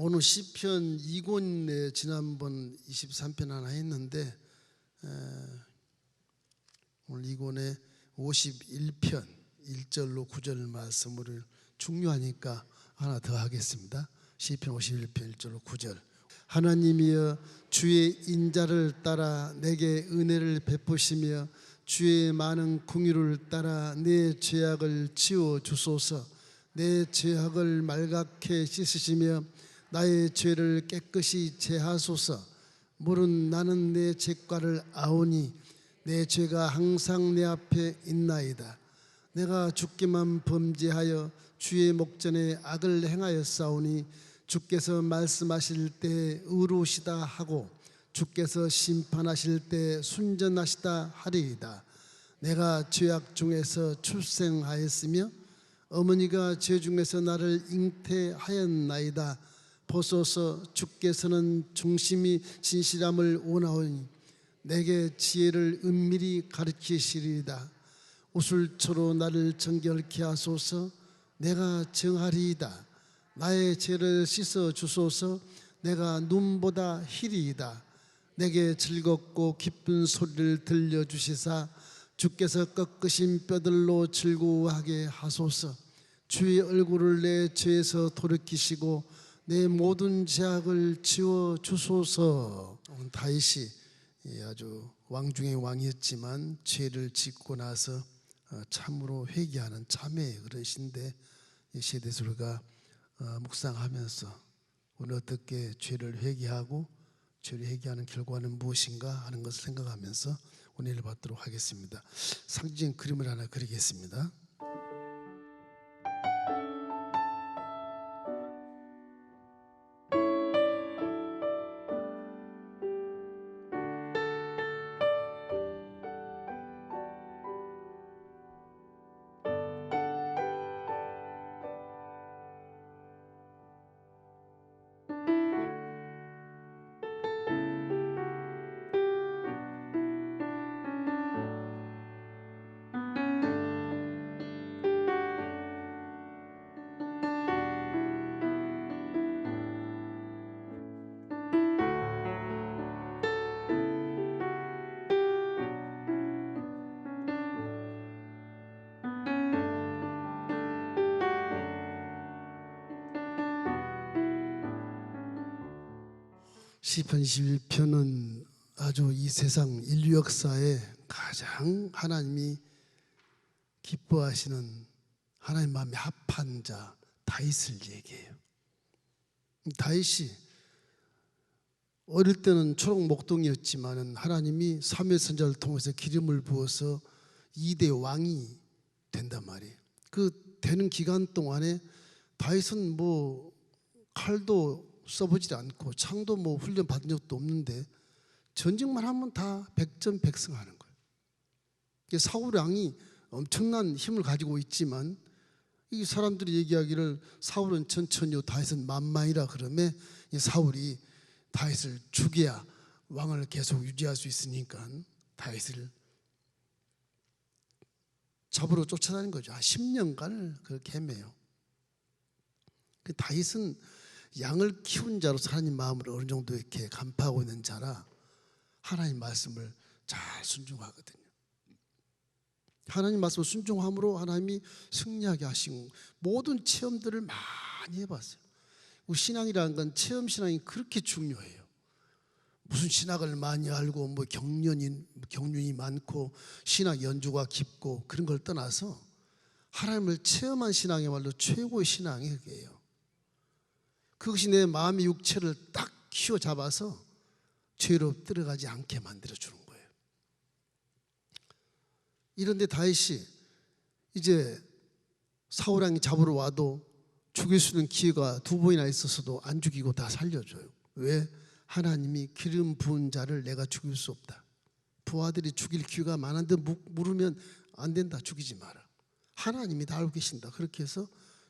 오늘 시편 2권에 지난번 23편 하나 했는데 오늘 2권에 51편 1절로 9절 말씀을 중요하니까 하나 더 하겠습니다. 시편 51편 1절로 9절. 하나님이여 주의 인자를 따라 내게 은혜를 베푸시며 주의 많은 긍휼을 따라 내 죄악을 지워 주소서. 내 죄악을 말갛게 씻으시며 나의 죄를 깨끗이 제하소서. 물은 나는 내 죄과를 아오니 내 죄가 항상 내 앞에 있나이다. 내가 주께만 범죄하여 주의 목전에 악을 행하였사오니 주께서 말씀하실 때 의로우시다 하고 주께서 심판하실 때 순전하시다 하리이다. 내가 죄악 중에서 출생하였으며 어머니가 죄 중에서 나를 잉태하였나이다. 보소서. 주께서는 중심이 진실함을 원하오니 내게 지혜를 은밀히 가르치시리이다. 우슬초로 나를 정결케 하소서. 내가 정하리이다. 나의 죄를 씻어 주소서. 내가 눈보다 희리이다. 내게 즐겁고 기쁜 소리를 들려주시사 주께서 꺾으신 뼈들로 즐거워하게 하소서. 주의 얼굴을 내 죄에서 돌이키시고 내 모든 죄악을 지워 주소서. 다윗이 아주 왕 중의 왕이었지만 죄를 짓고 나서 참으로 회개하는 참회의 그릇인데 이 시대에서 우리가 묵상하면서 오늘 어떻게 죄를 회개하고 죄를 회개하는 결과는 무엇인가 하는 것을 생각하면서 은혜를 받도록 하겠습니다. 상징적인 그림을 하나 그리겠습니다. 시편 21편은 아주 이 세상 인류 역사에 가장 하나님이 기뻐하시는 하나님 마음에 합한 자 다윗을 얘기해요. 다윗이 어릴 때는 초록 목동이었지만 하나님이 사무엘 선지자를 통해서 기름을 부어서 2대 왕이 된단 말이에요. 그 되는 기간 동안에 다윗은 뭐 칼도 써보지 않고 창도 뭐 훈련 받은 적도 없는데 전쟁만 하면 다 백전백승하는 거예요. 사울 왕이 엄청난 힘을 가지고 있지만 이 사람들이 얘기하기를 사울은 천천히요 다윗은 만만이라 그러면 이 사울이 다윗을 죽여야 왕을 계속 유지할 수 있으니까 다윗을 잡으러 쫓아다닌 거죠. 10년간을 그렇게 헤매요. 다윗은 양을 키운 자로서 하나님 마음을 어느 정도 이렇게 간파하고 있는 자라 하나님 말씀을 잘 순종하거든요. 하나님 말씀을 순종함으로 하나님이 승리하게 하시고 모든 체험들을 많이 해봤어요. 신앙이라는 건 체험 신앙이 그렇게 중요해요. 무슨 신학을 많이 알고 뭐 경륜이 많고 신학 연주가 깊고 그런 걸 떠나서 하나님을 체험한 신앙이야말로 최고의 신앙이 그게요. 그것이 내 마음의 육체를 딱 휘어잡아서 죄로 들어가지 않게 만들어주는 거예요. 이런데 다윗이 이제 사울 왕이 잡으러 와도 죽일 수 있는 기회가 2번이나 있었어도 안 죽이고 다 살려줘요. 왜? 하나님이 기름 부은 자를 내가 죽일 수 없다. 부하들이 죽일 기회가 많은데 물으면 안 된다. 죽이지 마라. 하나님이 다 알고 계신다. 그렇게 해서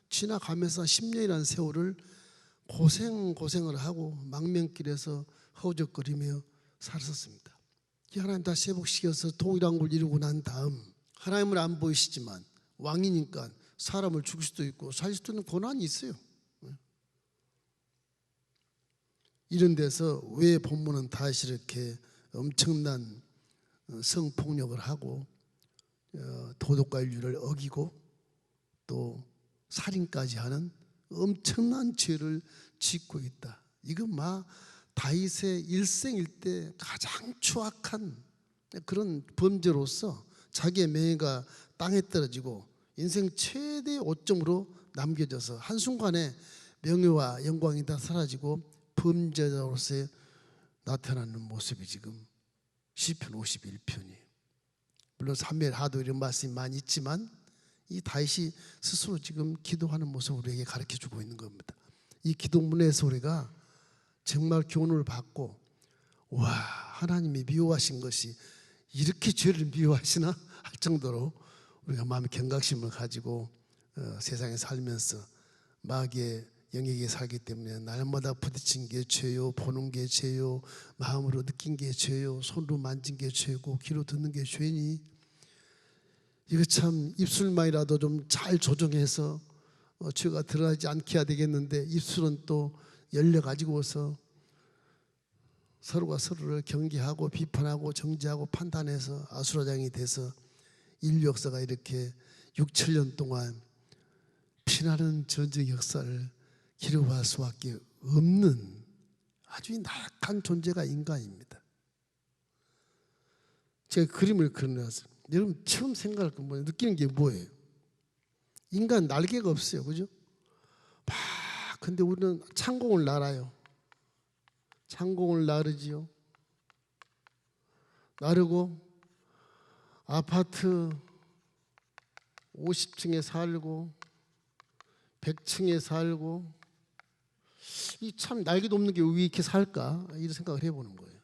지나가면서 10년이라는 세월을 고생을 하고 망명길에서 허우적거리며 살았습니다. 하나님 다시 회복시켜서 동일한 걸 이루고 난 다음 하나님을 안 보이시지만 왕이니까 사람을 죽일 수도 있고 살릴 수도 있는 권한이 있어요. 이런 데서 왜 본문은 다시 이렇게 엄청난 성폭력을 하고 도덕과 윤리를 어기고 또 살인까지 하는 엄청난 죄를 짓고 있다. 이건 막 다윗의 일생일대 가장 추악한 그런 범죄로서 자기의 명예가 땅에 떨어지고 인생 최대의 오점으로 남겨져서 한순간에 명예와 영광이 다 사라지고 범죄자로서 나타나는 모습이 지금 시편 51편이, 물론 사무엘 하도 이런 말씀이 많이 있지만 이 다윗이 스스로 지금 기도하는 모습을 우리에게 가르쳐주고 있는 겁니다. 이 기도문에서 우리가 정말 교훈을 받고, 와, 하나님이 미워하신 것이 이렇게 죄를 미워하시나 할 정도로 우리가 마음의 경각심을 가지고 세상에 살면서 마귀의 영역에 살기 때문에 날마다 부딪힌 게 죄요, 보는 게 죄요, 마음으로 느낀 게 죄요, 손으로 만진 게 죄고 귀로 듣는 게 죄니, 이거 참 입술만이라도 좀 잘 조정해서 죄가 드러나지 않게 해야 되겠는데, 입술은 또 열려가지고서 서로가 서로를 경계하고 비판하고 정죄하고 판단해서 아수라장이 돼서 인류 역사가 이렇게 6, 7년 동안 피나는 전쟁 역사를 기록할 수밖에 없는 아주 나약한 존재가 인간입니다. 제가 그림을 그려놨어요. 여러분 처음 생각할 건 뭐예요? 느끼는 게 뭐예요? 인간 날개가 없어요, 그죠? 근데 우리는 창공을 날아요. 창공을 나르지요. 나르고 아파트 50층에 살고 100층에 살고, 이 참 날개도 없는 게 왜 이렇게 살까? 이런 생각을 해보는 거예요.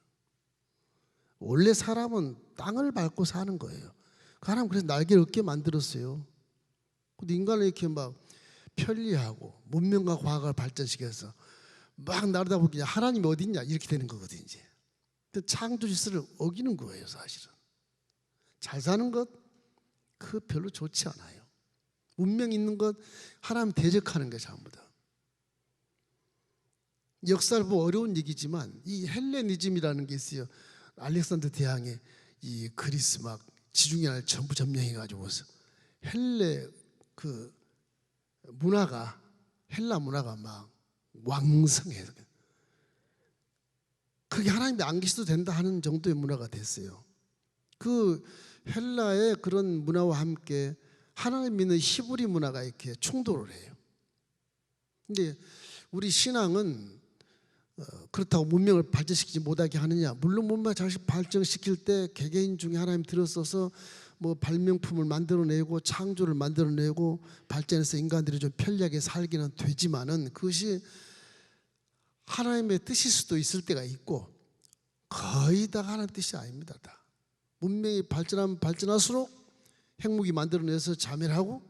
원래 사람은 땅을 밟고 사는 거예요. 그 하나님 그래서 날개를 없게 만들었어요. 근데 인간을 이렇게 막 편리하고 문명과 과학을 발전시켜서 막 나르다 보니까 하나님이 어디 있냐 이렇게 되는 거거든요. 이제 창조 질서를 어기는 거예요. 사실은 잘 사는 것 그 별로 좋지 않아요. 문명 있는 것 하나님 대적하는 게 전부 다. 역사를 보면 어려운 얘기지만 이 헬레니즘이라는 게 있어요. 알렉산더 대왕의 이 그리스 막 지중해를 전부 점령해 가지고서 헬레 그 문화가, 헬라 문화가 막 왕성해요. 그게 하나님이 안 계셔도 된다 하는 정도의 문화가 됐어요. 그 헬라의 그런 문화와 함께 하나님 믿는 히브리 문화가 이렇게 충돌을 해요. 근데 우리 신앙은 그렇다고 문명을 발전시키지 못하게 하느냐? 물론 문명을 발전시킬 때 개개인 중에 하나님 들어서서 뭐 발명품을 만들어내고 창조를 만들어내고 발전해서 인간들이 좀 편리하게 살기는 되지만은 그것이 하나님의 뜻일 수도 있을 때가 있고 거의 다 하나님의 뜻이 아닙니다. 다 문명이 발전하면 발전할수록 핵무기 만들어내서 자멸하고,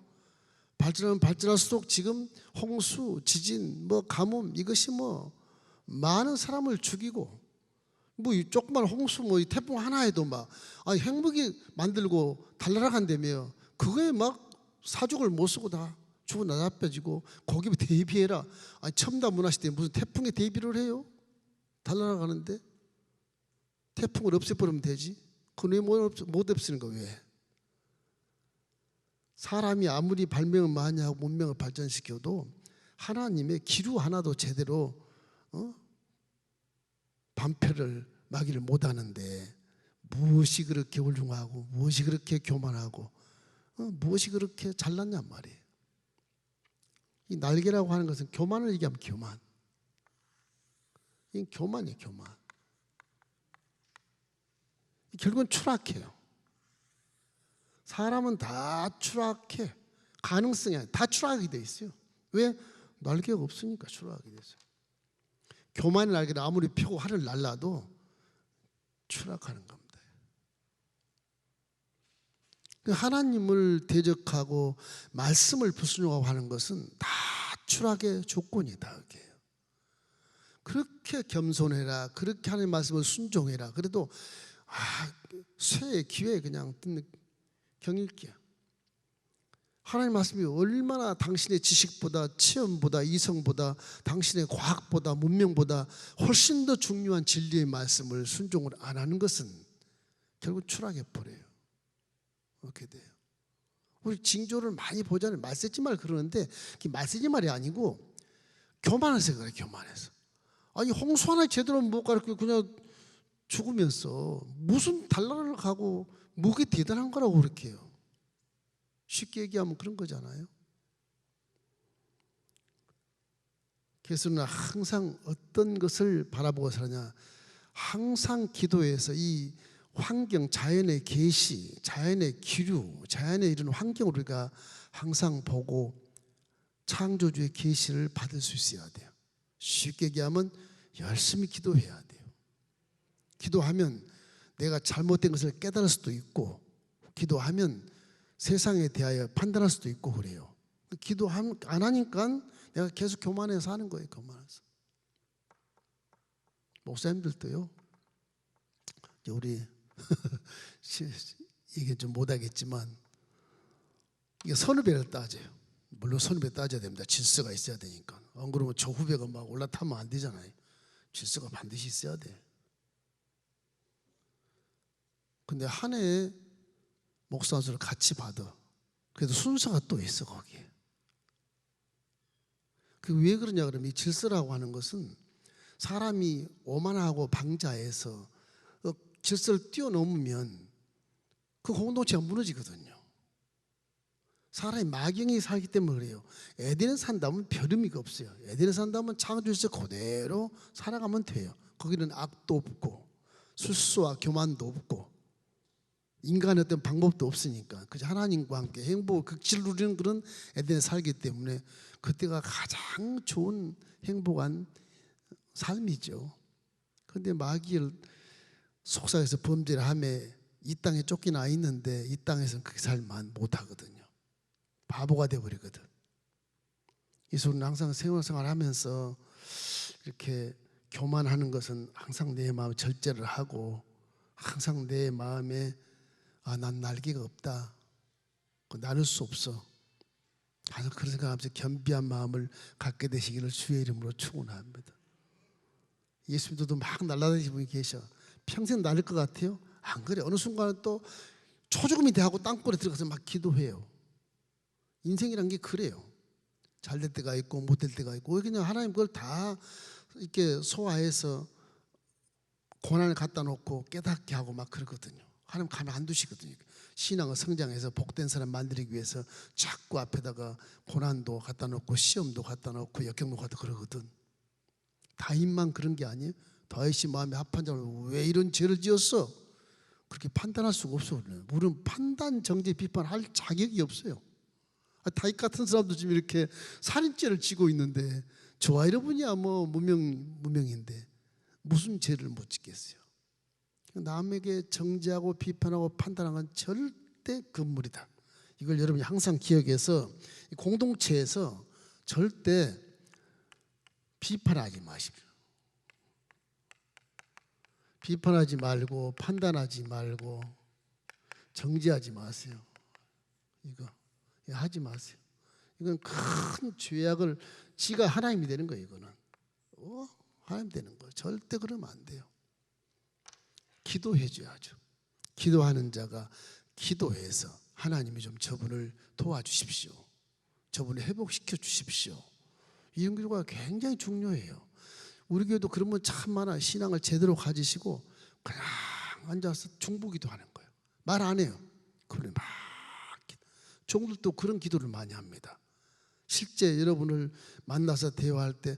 발전하면 발전할수록 지금 홍수, 지진, 뭐 가뭄 이것이 뭐 많은 사람을 죽이고, 뭐 조그만 홍수, 뭐 태풍 하나에도 막 핵무기 만들고 달나라간다며 그거에 막 사족을 못 쓰고 다 죽어 나자빠지고, 거기에 대비해라. 첨단 문화 시대에 무슨 태풍에 대비를 해요? 달나라가는데 태풍을 없애버리면 되지. 그걸 왜 못 없애는 거 왜? 사람이 아무리 발명을 많이 하고 문명을 발전시켜도 하나님의 기류 하나도 제대로 반패를 막이를 못하는데 무엇이 그렇게 훌륭하고 무엇이 그렇게 교만하고 무엇이 그렇게 잘났냔 말이에요. 이 날개라고 하는 것은 교만을 얘기하면 교만. 이 교만이에요, 교만. 결국은 추락해요. 사람은 다 추락해. 가능성이 아니라 다 추락하게 돼 있어요. 왜? 날개가 없으니까 추락하게 됐어요. 교만의 날개를 아무리 펴고 하늘 날라도 추락하는 겁니다. 하나님을 대적하고 말씀을 불순종하고 하는 것은 다 추락의 조건이다. 그렇게 겸손해라, 그렇게 하나님의 말씀을 순종해라. 그래도 쇠의 기회에 그냥 듣는 경읽기야. 하나님 말씀이 얼마나 당신의 지식보다 체험보다 이성보다 당신의 과학보다 문명보다 훨씬 더 중요한 진리의 말씀을 순종을 안 하는 것은 결국 추락해 버려요. 그렇게 돼요. 우리 징조를 많이 보잖아요. 말세지 말 그러는데 그게 말세지 말이 아니고 교만해서 그래. 교만해서. 아니 홍수 하나 제대로 못 가르치고 그냥 죽으면서 무슨 달나라를 가고 뭐게 대단한 거라고 그렇게 해요. 쉽게 얘기하면 그런 거잖아요. 그래서 우리는 항상 어떤 것을 바라보고 살아냐, 항상 기도해서 이 환경, 자연의 계시, 자연의 기류, 자연의 이런 환경을 우리가 항상 보고 창조주의 계시를 받을 수 있어야 돼요. 쉽게 얘기하면 열심히 기도해야 돼요. 기도하면 내가 잘못된 것을 깨달을 수도 있고, 기도하면 세상에 대하여 판단할 수도 있고 그래요. 기도 안 하니까 내가 계속 교만해서 하는 거예요. 교만해서. 목사님들도요. 우리 이게 좀 못하겠지만 이게 선후배를 따져요. 물론 선후배 따져야 됩니다. 질서가 있어야 되니까. 안 그러면 저 후배가 막 올라타면 안 되잖아요. 질서가 반드시 있어야 돼. 근데 한 해에 목사 안수를 같이 받아. 그래도 순서가 또 있어 거기에. 그 왜 그러냐 그러면 이 질서라고 하는 것은 사람이 오만하고 방자해서 질서를 뛰어넘으면 그 공동체가 무너지거든요. 사람이 막연히 살기 때문에 그래요. 에덴에 산다면 별 의미가 없어요. 에덴에 산다면 창조에서 그대로 살아가면 돼요. 거기는 악도 없고 술수와 교만도 없고 인간의 어떤 방법도 없으니까 그저 하나님과 함께 행복을 극치를 누리는 그런 에덴에 살기 때문에 그때가 가장 좋은 행복한 삶이죠. 그런데 마귀를 속삭여서 범죄를 하며 이 땅에 쫓겨나 있는데 이 땅에서는 그 삶만 못하거든요. 바보가 되어버리거든. 그래서 우리는 항상 생활하면서 이렇게 교만하는 것은 항상 내 마음에 절제를 하고 항상 내 마음에 난 날개가 없다. 나눌 수 없어. 항상 그런 생각하면서 겸비한 마음을 갖게 되시기를 주의 이름으로 축원합니다. 예수 믿어도 막 날아다니시는 분이 계셔. 평생 날릴 것 같아요? 안 그래. 어느 순간은 또 초죽음이 돼하고 땅굴에 들어가서 막 기도해요. 인생이란 게 그래요. 잘 될 때가 있고 못 될 때가 있고 그냥 하나님 그걸 다 이렇게 소화해서 고난을 갖다 놓고 깨닫게 하고 막 그러거든요. 하나님 가만 안 두시거든요. 신앙을 성장해서 복된 사람 만들기 위해서 자꾸 앞에다가 고난도 갖다 놓고 시험도 갖다 놓고 역경도 갖다 그러거든. 다윗만 그런 게 아니에요. 다윗이 마음에 합한 자를 왜 이런 죄를 지었어? 그렇게 판단할 수가 없어. 우리는 판단, 정죄, 비판할 자격이 없어요. 다윗 같은 사람도 지금 이렇게 살인죄를 지고 있는데 저와 여러분이야 뭐 무명인데 무슨 죄를 못 짓겠어요. 남에게 정죄하고 비판하고 판단하는 건 절대 금물이다. 이걸 여러분이 항상 기억해서 공동체에서 절대 비판하지 마십시오. 비판하지 말고 판단하지 말고 정죄하지 마세요. 이거 하지 마세요. 이건 큰 죄악을 지가 하나님이 되는 거예요. 이거는 하나님 되는 거예요. 절대 그러면 안 돼요. 기도해 줘야죠. 기도하는 자가 기도해서 하나님이 좀 저분을 도와주십시오. 저분을 회복시켜 주십시오. 이런 기도가 굉장히 중요해요. 우리 교회도 그런 분 참 많아. 신앙을 제대로 가지시고 그냥 앉아서 중보기도 하는 거예요. 말 안 해요. 그분이 막 종들도 그런 기도를 많이 합니다. 실제 여러분을 만나서 대화할 때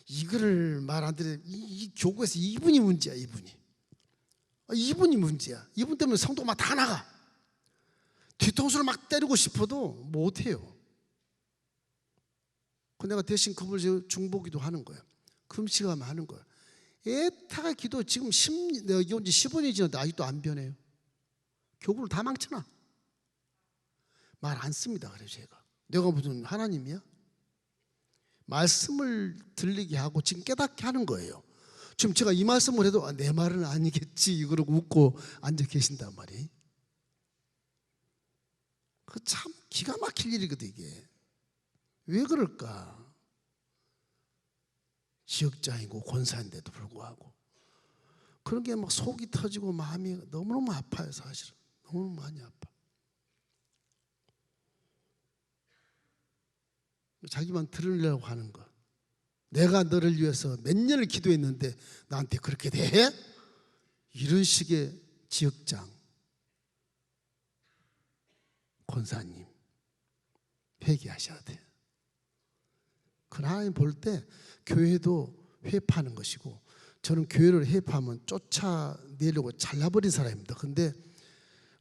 이거를 말 안 들으면 이 교구에서 이분이 문제야. 이분이 문제야. 이분 때문에 성도가 막 다 나가. 뒤통수를 막 때리고 싶어도 못해요. 내가 대신 그분을 중보기도 하는 거예요. 금식하면 하는 거예요. 애타가 기도 지금 내가 이게 온지 15년이 지났는데 아직도 안 변해요. 교구를 다 망쳐놔. 말 안 씁니다. 그래서 제가 내가 무슨 하나님이야? 말씀을 들리게 하고 지금 깨닫게 하는 거예요. 지금 제가 이 말씀을 해도 내 말은 아니겠지 이러고 웃고 앉아 계신단 말이에요. 그 참 기가 막힐 일이거든 이게. 왜 그럴까? 지역장이고 권사인데도 불구하고 그런 게 막 속이 터지고 마음이 너무너무 아파요. 사실은 너무 많이 아파. 자기만 들으려고 하는 것. 내가 너를 위해서 몇 년을 기도했는데 나한테 그렇게 돼? 이런 식의 지역장, 권사님 회개하셔야 돼요. 그러나 하나님 볼 때 교회도 회파하는 것이고, 저는 교회를 회파하면 쫓아내려고 잘라버린 사람입니다. 근데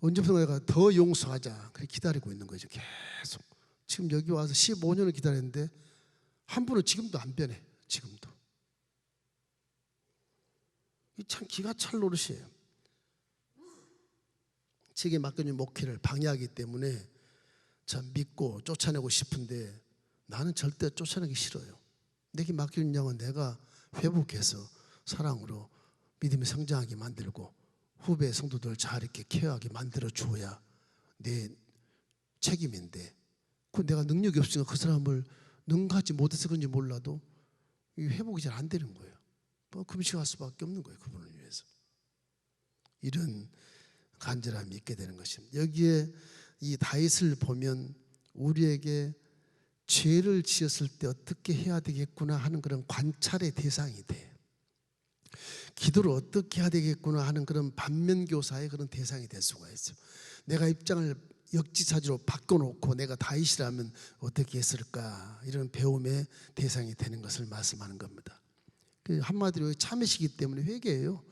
언제부터 내가 더 용서하자 그렇게 기다리고 있는 거죠. 계속 지금 여기 와서 15년을 기다렸는데 한 분은 지금도 안 변해. 지금도. 이 참 기가 찰 노릇이에요. 제게 맡겨진 목회를 방해하기 때문에 참 믿고 쫓아내고 싶은데 나는 절대 쫓아내기 싫어요. 내게 맡겨진 양은 내가 회복해서 사랑으로 믿음이 성장하게 만들고 후배 성도들 잘 이렇게 케어하게 만들어 줘야 내 책임인데, 그 내가 능력이 없으니까 그 사람을 능가하지 못해서 그런지 몰라도 이 회복이 잘 안 되는 거예요. 뭐 금식할 수밖에 없는 거예요. 그분을 위해서. 이런 간절함이 있게 되는 것입니다. 여기에 이 다윗을 보면 우리에게 죄를 지었을 때 어떻게 해야 되겠구나 하는 그런 관찰의 대상이 돼. 기도를 어떻게 해야 되겠구나 하는 그런 반면교사의 그런 대상이 될 수가 있어요. 내가 입장을 역지사지로 바꿔놓고 내가 다윗이라면 어떻게 했을까, 이런 배움의 대상이 되는 것을 말씀하는 겁니다. 한마디로 참으시기 때문에 회개예요.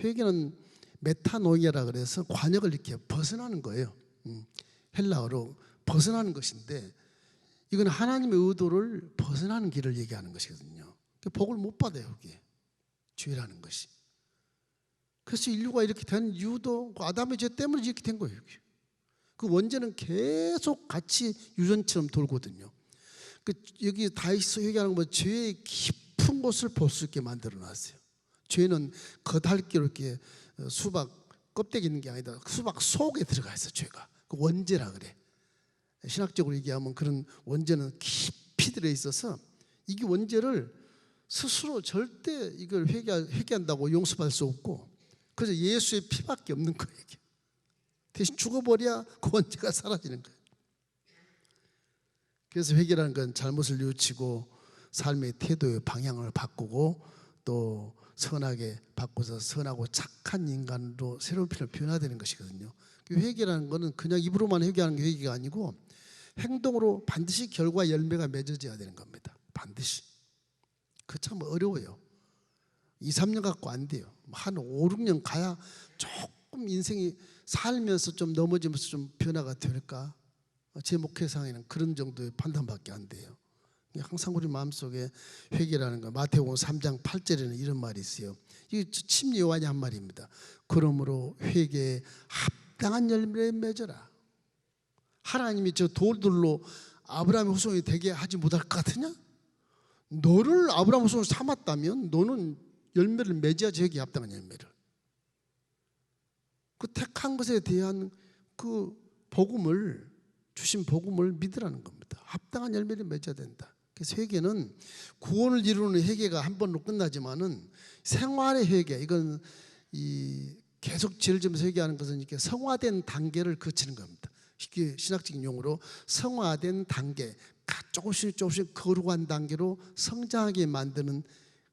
회개는 메타노이아라 그래서 관역을 이렇게 벗어나는 거예요. 헬라어로 벗어나는 것인데, 이건 하나님의 의도를 벗어나는 길을 얘기하는 것이거든요. 복을 못 받아요. 그게 죄라는 것이. 그래서 인류가 이렇게 된 이유도 아담의 죄 때문에 이렇게 된 거예요. 그 원죄는 계속 같이 유전처럼 돌거든요. 여기 다윗이 회개하는 건 죄의 깊은 곳을 볼 수 있게 만들어 놨어요. 죄는 겉핥기로 이렇게 수박 껍데기 있는 게 아니다. 수박 속에 들어가 있어. 죄가 그 원죄라 그래. 신학적으로 얘기하면 그런 원죄는 깊이 들어 있어서 이게 원죄를 스스로 절대 이걸 회개한다고 용서받을 수 없고, 그래서 예수의 피밖에 없는 거예요. 이게. 대신 죽어버려야 그 원죄가 사라지는 거예요. 그래서 회개라는 건 잘못을 뉘우치고 삶의 태도의 방향을 바꾸고 또 선하게 바꿔서 선하고 착한 인간으로 새로운 피를 변화되는 것이거든요. 회개라는 것은 그냥 입으로만 회개하는 게 회개가 아니고 행동으로 반드시 결과 열매가 맺어져야 되는 겁니다. 반드시. 그 참 어려워요. 2, 3년 갖고 안 돼요. 한 5, 6년 가야 조금 인생이 살면서 좀 넘어지면서 좀 변화가 될까? 제 목회상에는 그런 정도의 판단밖에 안 돼요. 항상 우리 마음속에 회개라는 거, 마태복음 3장 8절에는 이런 말이 있어요. 이게 침례 요한이 한 말입니다. 그러므로 회개에 합당한 열매를 맺어라. 하나님이 저 돌들로 아브라함의 후손이 되게 하지 못할 것 같으냐? 너를 아브라함 후손으로 삼았다면 너는 열매를 맺어야지, 회개에 합당한 열매를. 그 택한 것에 대한 그 복음을, 주신 복음을 믿으라는 겁니다. 합당한 열매를 맺어야 된다. 그래서 회개는 구원을 이루는 회개가 한 번으로 끝나지만은 생활의 회개, 이건 이 계속 죄를 지면서 회개하는 것은 이렇게 성화된 단계를 거치는 겁니다. 쉽게 신학적인 용어로 성화된 단계, 조금씩 거룩한 단계로 성장하게 만드는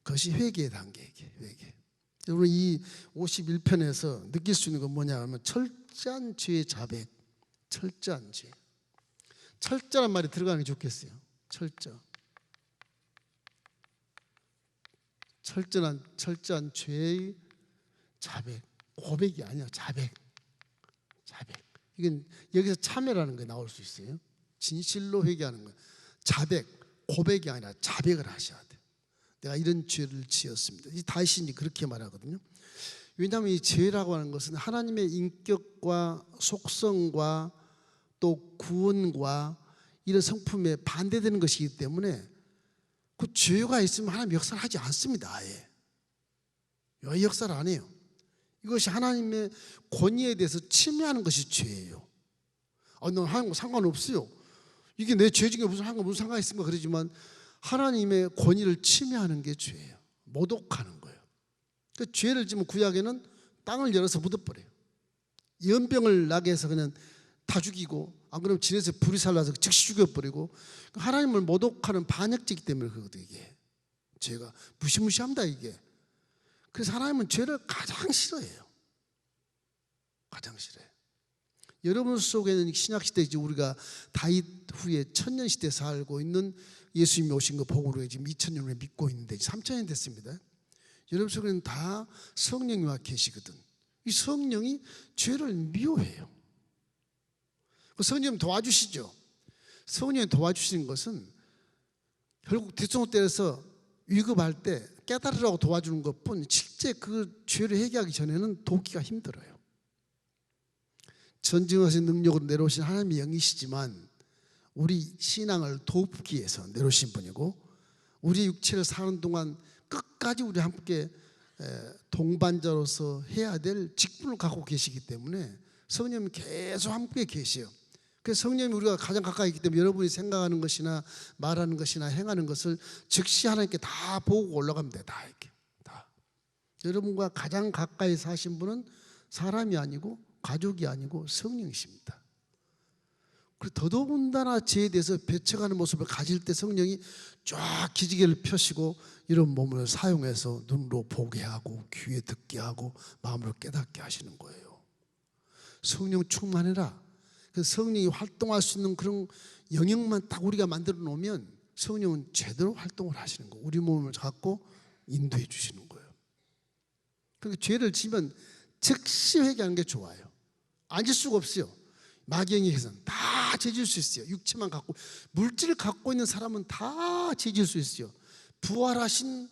것이 회개의 단계예요. 회개. 여러분 이 51편에서 느낄 수 있는 건 뭐냐 하면 철저한 죄의 자백, 철저한 죄. 철저란 말이 들어가는 게 좋겠어요. 철저한 죄의 자백, 고백이 아니야. 자백. 이건 여기서 참회라는 게 나올 수 있어요. 진실로 회개하는 거예요. 자백, 고백이 아니라 자백을 하셔야 돼요. 내가 이런 죄를 지었습니다. 이 다윗이 그렇게 말하거든요. 왜냐하면 이 죄라고 하는 것은 하나님의 인격과 속성과 또 구원과 이런 성품에 반대되는 것이기 때문에 그 죄가 있으면 하나님 역사를 하지 않습니다. 아예 역사를 안 해요. 이것이 하나님의 권위에 대해서 침해하는 것이 죄예요. 넌 하는 거 상관없어요. 이게 내 죄 중에 무슨 상관이 있습니까? 그러지만 하나님의 권위를 침해하는 게 죄예요. 모독하는 거예요. 그 죄를 지면 구약에는 땅을 열어서 묻어버려요. 연병을 나게 해서 그냥 다 죽이고, 안 그러면 진에서 불이 살라서 즉시 죽여버리고, 하나님을 모독하는 반역죄이기 때문에 그거거든요. 이게 죄가 무시무시합니다 이게. 그래서 하나님은 죄를 가장 싫어해요. 가장 싫어해요. 여러분 속에는 신약시대 이제 우리가 다윗 후에 천년시대에 살고 있는 예수님이 오신 거 복으로 지금 2000년을 믿고 있는데 3000년 됐습니다. 여러분 속에는 다 성령이 와 계시거든. 이 성령이 죄를 미워해요. 성령님 도와주시죠. 성령이 도와주시는 것은 결국 뒷손을 때려서 위급할 때 깨달으라고 도와주는 것뿐, 실제 그 죄를 해결하기 전에는 돕기가 힘들어요. 전증하신 능력으로 내려오신 하나님의 영이시지만 우리 신앙을 돕기 위해서 내려오신 분이고, 우리 육체를 사는 동안 끝까지 우리 함께 동반자로서 해야 될 직분을 갖고 계시기 때문에 성령님이 계속 함께 계세요. 그래서 성령님이 우리가 가장 가까이 있기 때문에 여러분이 생각하는 것이나 말하는 것이나 행하는 것을 즉시 하나님께 다 보고 올라갑니다. 다 이렇게 다. 여러분과 가장 가까이 사신 분은 사람이 아니고 가족이 아니고 성령이십니다. 그리고 더더군다나 죄에 대해서 배척하는 모습을 가질 때 성령이 쫙 기지개를 펴시고 이런 몸을 사용해서 눈으로 보게 하고 귀에 듣게 하고 마음으로 깨닫게 하시는 거예요. 성령 충만해라. 그 성령이 활동할 수 있는 그런 영역만 딱 우리가 만들어 놓으면 성령은 제대로 활동을 하시는 거예요. 우리 몸을 갖고 인도해 주시는 거예요. 그러니까 죄를 지면 즉시 회개하는 게 좋아요. 앉을 수가 없어요. 마귀행위에서는 다 죄질 수 있어요. 육체만 갖고, 물질을 갖고 있는 사람은 다 죄질 수 있어요. 부활하신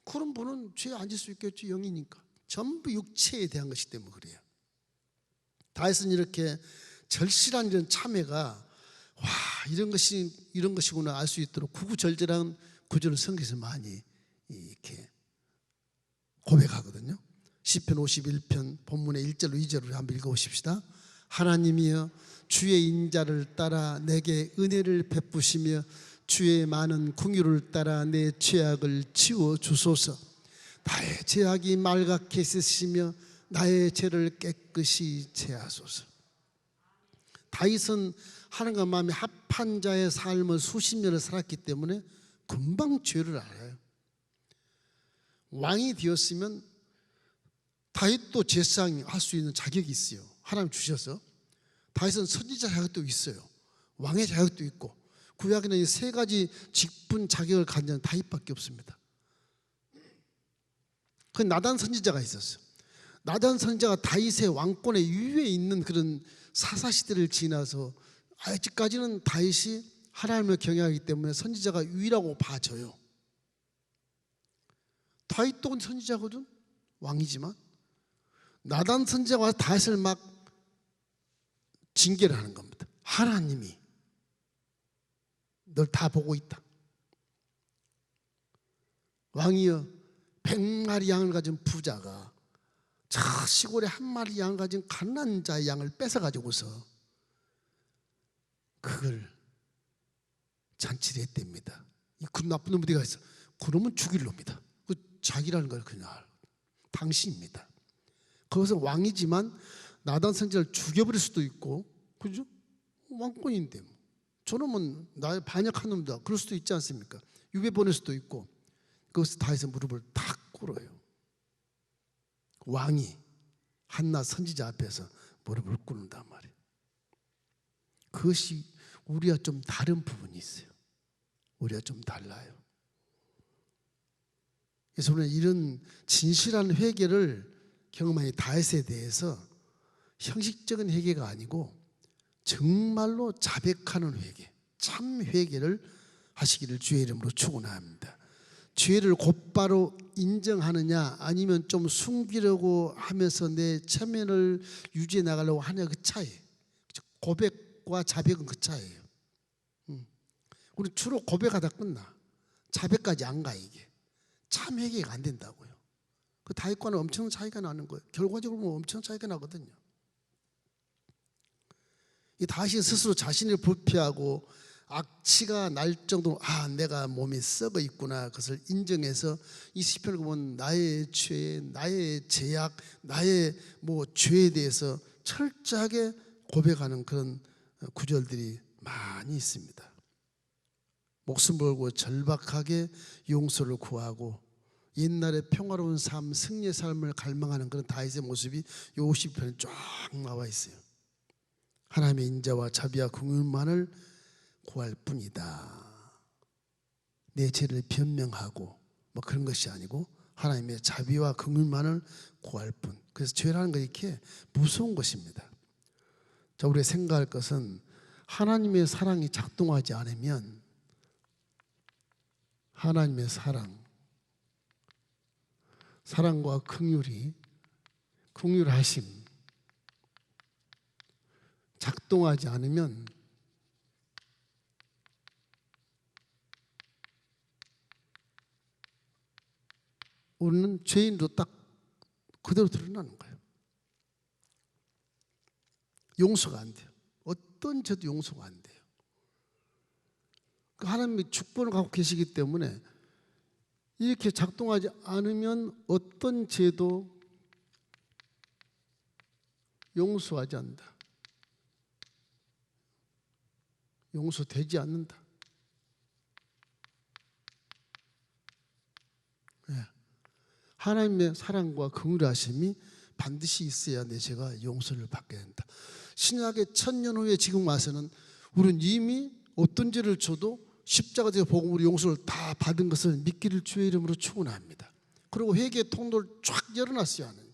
그런 분은 죄에 앉을 수 있겠죠. 영이니까. 전부 육체에 대한 것이기 때문에 그래요. 다윗은 이렇게 절실한 이런 참회가 이런 것이구나 알 수 있도록 구구절절한 구절을 성경에서 많이 이렇게 고백하거든요. 시편 51편 본문의 1절로 2절을 한번 읽어보십시다. 하나님이여 주의 인자를 따라 내게 은혜를 베푸시며 주의 많은 긍휼을 따라 내 죄악을 지워 주소서. 나의 죄악이 말갛게 씻으시며 나의 죄를 깨끗이 제하소서. 다윗은 하나님과 마음이 합한 자의 삶을 수십 년을 살았기 때문에 금방 죄를 알아요. 왕이 되었으면 다윗도 제사장 할 수 있는 자격이 있어요. 하나님 주셔서. 다윗은 선지자 자격도 있어요. 왕의 자격도 있고. 구약에는 이 세 가지 직분 자격을 가진 자는 다윗밖에 없습니다. 그 나단 선지자가 있었어요. 나단 선지자가 다윗의 왕권의 위에 있는 그런 사사시대를 지나서 아직까지는 다윗이 하나님을 경외하기 때문에 선지자가 위라고 봐져요. 다윗도 선지자거든, 왕이지만. 나단 선지자가 와서 다윗을 막 징계를 하는 겁니다. 하나님이 널 다 보고 있다. 왕이여 100마리 양을 가진 부자가 저 시골에 한 마리 양을 가진 가난한 자의 양을 뺏어가지고서 그걸 잔치를 했답니다. 그 나쁜 놈이 어디가 있어? 그러면 죽일 놈이다. 그 자기라는 걸 그냥 당신입니다. 그것은 왕이지만 나단 선지자를 죽여버릴 수도 있고, 그죠? 왕권인데 뭐. 저놈은 나의 반역한 놈이다 그럴 수도 있지 않습니까? 유배 보낼 수도 있고. 그것을 다해서 무릎을 탁 꿇어요. 왕이 한낱 선지자 앞에서 무릎을 꿇는단 말이에요. 그것이 우리와 좀 다른 부분이 있어요. 우리와 좀 달라요. 그래서 우리는 이런 진실한 회개를 경험한 다윗에 대해서 형식적인 회개가 아니고 정말로 자백하는 회개, 참 회개를 하시기를 주의 이름으로 축원합니다. 죄를 곧바로 인정하느냐 아니면 좀 숨기려고 하면서 내 체면을 유지해 나가려고 하냐, 그 차이. 고백과 자백은 그 차이예요. 우리 주로 고백하다 끝나. 자백까지 안 가. 이게 참 회개가 안 된다고요. 그 다윗과는 엄청난 차이가 나는 거예요. 결과적으로 보면 엄청난 차이가 나거든요. 이 다윗이 스스로 자신을 불피하고 악취가 날 정도로 내가 몸이 썩어 있구나 그것을 인정해서 이 시편을 보면 나의 죄, 나의 죄악, 나의 죄에 대해서 철저하게 고백하는 그런 구절들이 많이 있습니다. 목숨 걸고 절박하게 용서를 구하고 옛날의 평화로운 삶, 승리의 삶을 갈망하는 그런 다윗의 모습이 요 시편에 쫙 나와 있어요. 하나님의 인자와 자비와 긍휼만을 구할 뿐이다. 내 죄를 변명하고 그런 것이 아니고 하나님의 자비와 긍휼만을 구할 뿐. 그래서 죄라는 건 이렇게 무서운 것입니다. 자, 우리가 생각할 것은 하나님의 사랑이 작동하지 않으면 하나님의 사랑과 긍휼하심 작동하지 않으면 우리는 죄인으로 딱 그대로 드러나는 거예요. 용서가 안 돼요. 어떤 죄도 용서가 안 돼요. 하나님의 축복을 갖고 계시기 때문에 이렇게 작동하지 않으면 어떤 죄도 용서하지 않는다. 용서되지 않는다. 하나님의 사랑과 긍휼하심이 반드시 있어야 내 죄가 용서를 받게 된다. 신약의 1000년 후에 지금 와서는 우리는 이미 어떤 죄를 져도 십자가에서 복음으로 용서를 다 받은 것을 믿기를 주의 이름으로 축원합니다. 그리고 회개의 통로를 쫙 열어놨어요. 하나님.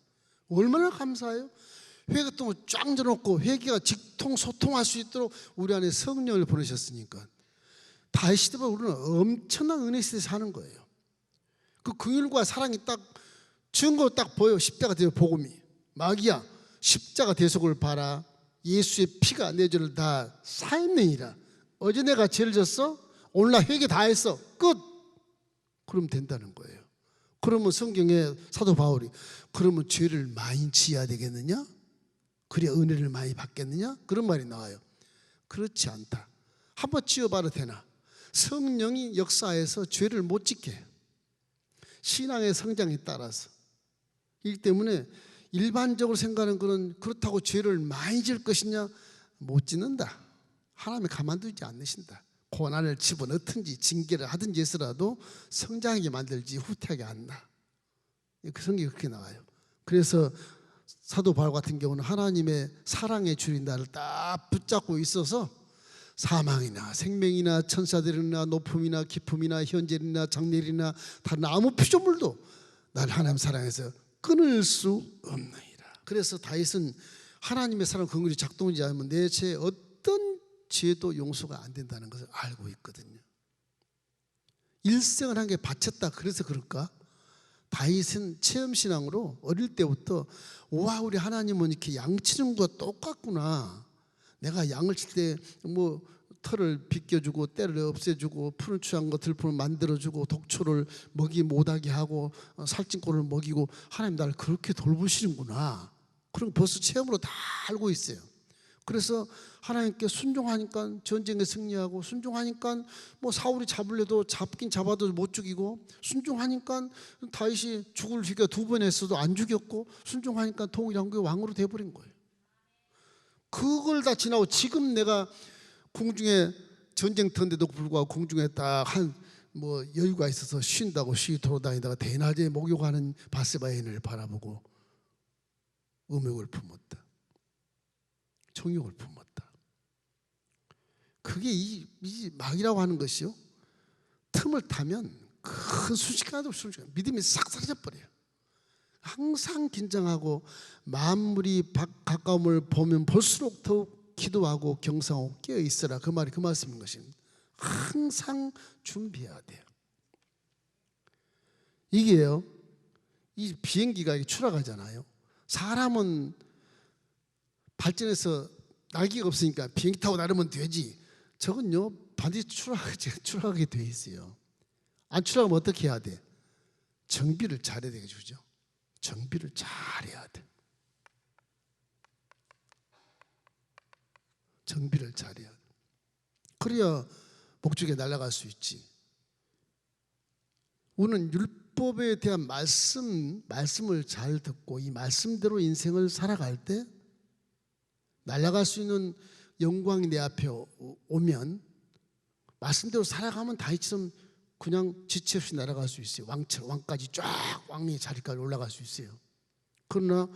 얼마나 감사해요. 회개 통을 쫙 열어놓고 회개가 직통 소통할 수 있도록 우리 안에 성령을 보내셨으니까 다윗 시대보다 우리는 엄청난 은혜 시대에 사는 거예요. 그 긍휼과 사랑이 딱 증거 딱 보여. 십자가 대속 복음이 마귀야 십자가 대속을 봐라. 예수의 피가 내 죄를 다 사했느니라. 어제 내가 죄를 졌어? 오늘날 회개 다 했어. 끝. 그러면 된다는 거예요. 그러면 성경에 사도 바울이 그러면 죄를 많이 지어야 되겠느냐? 그래야 은혜를 많이 받겠느냐? 그런 말이 나와요. 그렇지 않다. 한번 지어봐도 되나? 성령이 역사해서 죄를 못 짓게 해요. 신앙의 성장에 따라서. 이 때문에 일반적으로 생각하는 것은 그렇다고 죄를 많이 지을 것이냐? 못 짓는다. 하나님이 가만두지 않으신다. 고난을 집어넣든지 징계를 하든지 해서라도 성장하게 만들지 후퇴하게 않나. 그 성경이 그렇게 나와요. 그래서 사도 바울 같은 경우는 하나님의 사랑의 줄이 나를 딱 붙잡고 있어서 사망이나 생명이나 천사들이나 높음이나 깊음이나 현재이나 장래이나 다른 아무 피조물도 나를 하나님 사랑해서 끊을 수 없느니라. 그래서 다윗은 하나님의 사랑 긍휼이 작동하지 않으면 내 죄 어떤 죄도 용서가 안 된다는 것을 알고 있거든요. 일생을 한 게 바쳤다. 그래서 그럴까? 다윗은 체험신앙으로 어릴 때부터 와 우리 하나님은 이렇게 양치는 것과 똑같구나. 내가 양을 칠 때 털을 빗겨주고 때를 없애주고 푸른 추한 거 들풀을 만들어주고 독초를 먹이 못하게 하고 살찐꼴을 먹이고 하나님 나를 그렇게 돌보시는구나. 그럼 벌써 체험으로 다 알고 있어요. 그래서 하나님께 순종하니까 전쟁에 승리하고 순종하니까 사울이 잡으려도 잡긴 잡아도 못 죽이고 순종하니까 다윗이 죽을 기가 2번 했어도 안 죽였고 순종하니까 동일왕국의 왕으로 돼버린 거예요. 그걸 다 지나고 지금 내가 궁중에 전쟁터인데도 불구하고 궁중에 딱 여유가 있어서 쉰다고 돌아다니다가 대낮에 목욕하는 바세바 여인을 바라보고 음욕을 품었다. 정욕을 품었다. 그게 이 마귀라고 하는 것이요. 틈을 타면 큰 순식간에도 믿음이 싹 사라져버려요. 항상 긴장하고 만물이 가까움을 보면 볼수록 더욱 기도하고 경상하고 깨어있어라. 그 말이 그 말씀인 것입니다. 항상 준비해야 돼요. 이게요, 이 비행기가 추락하잖아요. 사람은 발전해서 날개가 없으니까 비행기 타고 날으면 되지. 저건요 반드시 추락하게 돼 있어요. 안 추락하면 어떻게 해야 돼? 정비를 잘해야 되겠죠. 정비를 잘해야 돼. 정비를 잘해야 돼. 그래야 목적에 날아갈 수 있지. 우리는 율법에 대한 말씀을 잘 듣고 이 말씀대로 인생을 살아갈 때 날아갈 수 있는 영광이 내 앞에 오면 말씀대로 살아가면 다윗처럼 그냥 지체 없이 날아갈 수 있어요. 왕까지 쫙 왕의 자리까지 올라갈 수 있어요. 그러나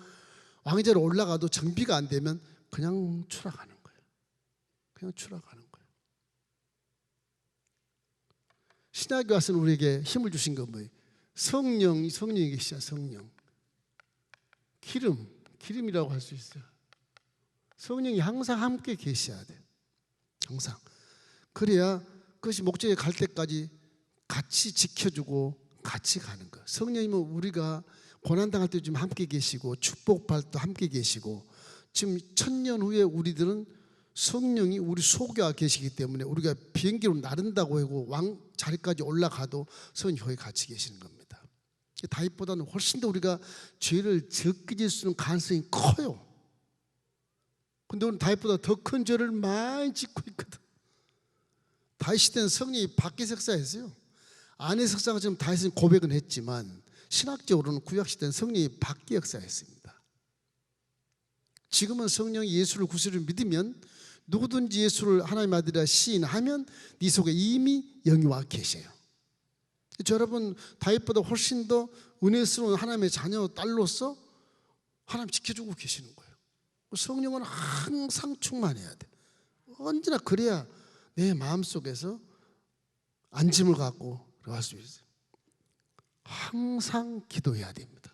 왕의 자리에 올라가도 정비가 안 되면 그냥 추락하는 거예요. 그냥 추락하는 거예요. 신약에 와서는 우리에게 힘을 주신 건 뭐예요? 성령이 계시잖아요. 성령. 기름이라고 할 수 있어요. 성령이 항상 함께 계셔야 돼. 항상. 그래야 그것이 목적에 갈 때까지 같이 지켜주고 같이 가는 거예요. 성령님은 우리가 고난당할 때 좀 함께 계시고 축복받을 때 함께 계시고 지금 1000년 후에 우리들은 성령이 우리 속에 계시기 때문에 우리가 비행기로 나른다고 하고 왕 자리까지 올라가도 성령이 거기 같이 계시는 겁니다. 다윗보다는 훨씬 더 우리가 죄를 적게 질 수 있는 가능성이 커요. 근데 오늘 다윗보다 더 큰 죄를 많이 짓고 있거든. 다윗 시대는 성령이 밖에 석사했어요. 안에 석사가 지금 다윗은 고백은 했지만 신학적으로는 구약 시대는 성령이 밖에 역사했습니다. 지금은 성령이 예수를 구세주를 믿으면 누구든지 예수를 하나님 아들이라 시인하면 네 속에 이미 영이 와 계셔요. 여러분 다윗보다 훨씬 더 은혜스러운 하나님의 자녀 딸로서 하나님 지켜주고 계시는 거예요. 성령은 항상 충만해야 돼. 언제나 그래야 내 마음속에서 안심을 갖고 들어갈 수 있어요. 항상 기도해야 됩니다.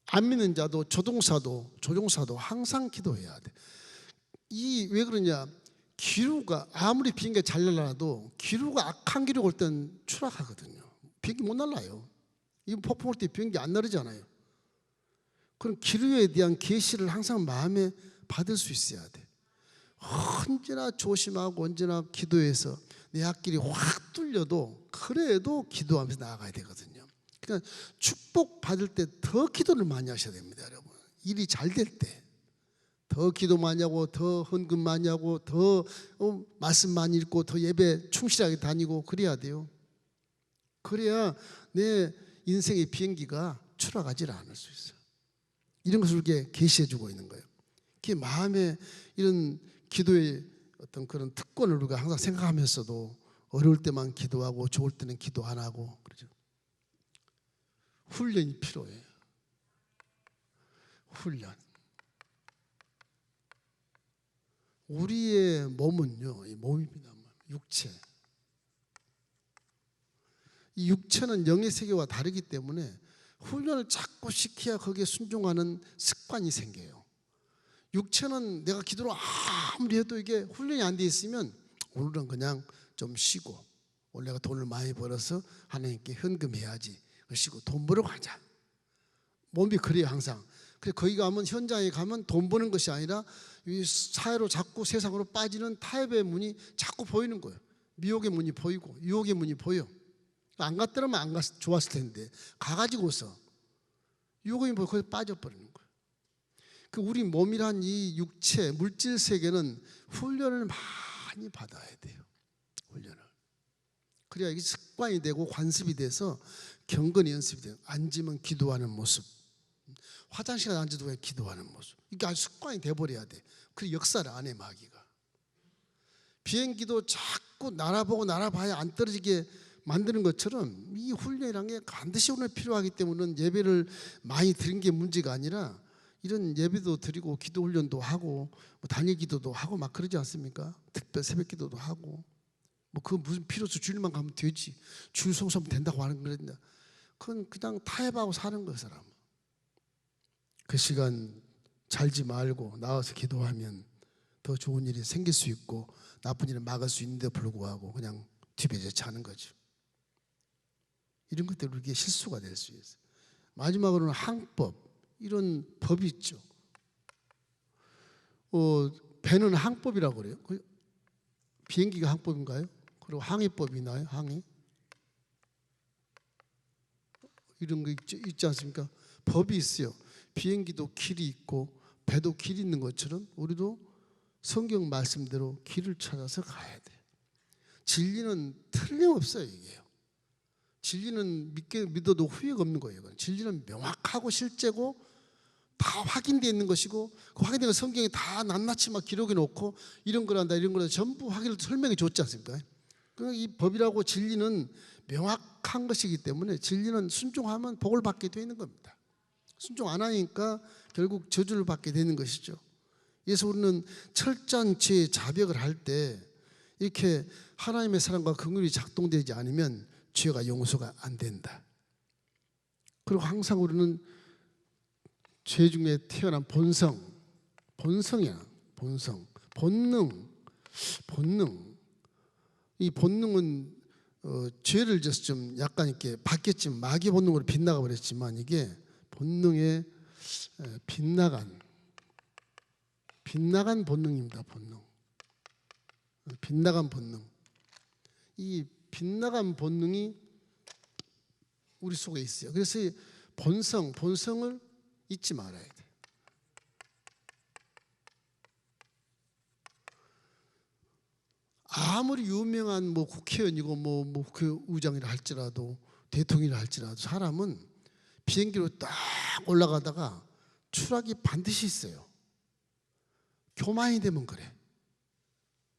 안 믿는 자도 조종사도 항상 기도해야 돼. 왜 그러냐? 기류가 아무리 비행기가 잘 날아도 기류가 악한 기류가 올 때는 추락하거든요. 비행기 못 날아요. 이 폭풍 올 때 비행기 안 나르잖아요. 그럼 기류에 대한 계시를 항상 마음에 받을 수 있어야 돼. 언제나 조심하고 언제나 기도해서 내 앞길이 확 뚫려도 그래도 기도하면서 나아가야 되거든요. 그러니까 축복 받을 때 더 기도를 많이 하셔야 됩니다, 여러분. 일이 잘 될 때 더 기도 많이 하고 더 헌금 많이 하고 더 말씀 많이 읽고 더 예배 충실하게 다니고 그래야 돼요. 그래야 내 인생의 비행기가 추락하지 않을 수 있어요. 이런 것을 이렇게 계시해 주고 있는 거예요. 그 마음에 이런 기도의 어떤 그런 특권을 우리가 항상 생각하면서도 어려울 때만 기도하고 좋을 때는 기도 안 하고 그러죠. 훈련이 필요해요. 훈련. 우리의 몸은요, 이 몸입니다. 육체. 이 육체는 영의 세계와 다르기 때문에 훈련을 자꾸 시켜야 거기에 순종하는 습관이 생겨요. 육체는 내가 기도를 아무리 해도 이게 훈련이 안 돼 있으면 오늘은 그냥 좀 쉬고 오늘 내가 돈을 많이 벌어서 하나님께 헌금해야지. 쉬고 돈 벌어 가자. 몸이 그래요 항상. 그래서 거기 가면 현장에 가면 돈 버는 것이 아니라 이 사회로 자꾸 세상으로 빠지는 타협의 문이 자꾸 보이는 거예요. 미혹의 문이 보이고 유혹의 문이 보여. 안 갔더라면 안 갔 좋았을 텐데 가가지고서 유혹이 보여 거기에 빠져버리는 거예요. 그 우리 몸이란 이 육체 물질 세계는 훈련을 많이 받아야 돼요. 훈련을. 그래야 이게 습관이 되고 관습이 돼서 경건의 연습이 돼요. 앉으면 기도하는 모습, 화장실에 앉아도 그냥 기도하는 모습. 이게 아주 습관이 돼버려야 돼. 그리고 역사를 안 해 마귀가. 비행기도 자꾸 날아보고 날아봐야 안 떨어지게 만드는 것처럼 이 훈련이라는 게 반드시 오늘 필요하기 때문에 예배를 많이 드린 게 문제가 아니라 이런 예배도 드리고 기도 훈련도 하고 뭐 단일 기도도 하고 막 그러지 않습니까? 특별 새벽 기도도 하고 뭐 그 무슨 필요 없어 주일만 가면 되지. 주일 성수하면 된다고 하는 거랬나? 그건 그냥 타협하고 사는 거예요, 사람. 그 시간 잘지 말고 나와서 기도하면 더 좋은 일이 생길 수 있고 나쁜 일을 막을 수 있는데 불구하고 그냥 뒤배져 자는 거죠. 이런 것들이 우리에게 실수가 될 수 있어요. 마지막으로는 항법, 이런 법이 있죠. 배는 항법이라고 그래요. 비행기가 항법인가요? 그리고 항해법이 있나요? 항해? 이런 거 있지 않습니까? 법이 있어요. 비행기도 길이 있고 배도 길이 있는 것처럼 우리도 성경 말씀대로 길을 찾아서 가야 돼. 진리는 틀림없어요. 이게요. 진리는 믿어도 후회가 없는 거예요. 진리는 명확하고 실제고 다 확인되어 있는 것이고, 그 확인된 건 성경에 다 낱낱이 막 기록해 놓고 이런 거란다 이런 거란다 전부 확인을 설명해 줬지 않습니까? 그러니까 이 법이라고 진리는 명확한 것이기 때문에 진리는 순종하면 복을 받게 되는 겁니다. 순종 안 하니까 결국 저주를 받게 되는 것이죠. 그래서 우리는 철저한 죄의 자백을 할 때 이렇게 하나님의 사랑과 긍휼이 작동되지 않으면 죄가 용서가 안 된다. 그리고 항상 우리는 죄 중에 태어난 본성이야. 본능. 이 본능은 죄를 져서 좀 약간 이렇게 바뀌었지만 마귀 본능으로 빗나가 버렸지만 이게 본능의 빗나간 본능입니다. 빗나간 본능. 이 빗나간 본능이 우리 속에 있어요. 그래서 이 본성을 잊지 말아야 돼. 아무리 유명한 뭐 국회의원이고 뭐 국회의장이라 할지라도 대통령이라 할지라도 사람은 비행기로 딱 올라가다가 추락이 반드시 있어요. 교만이 되면 그래.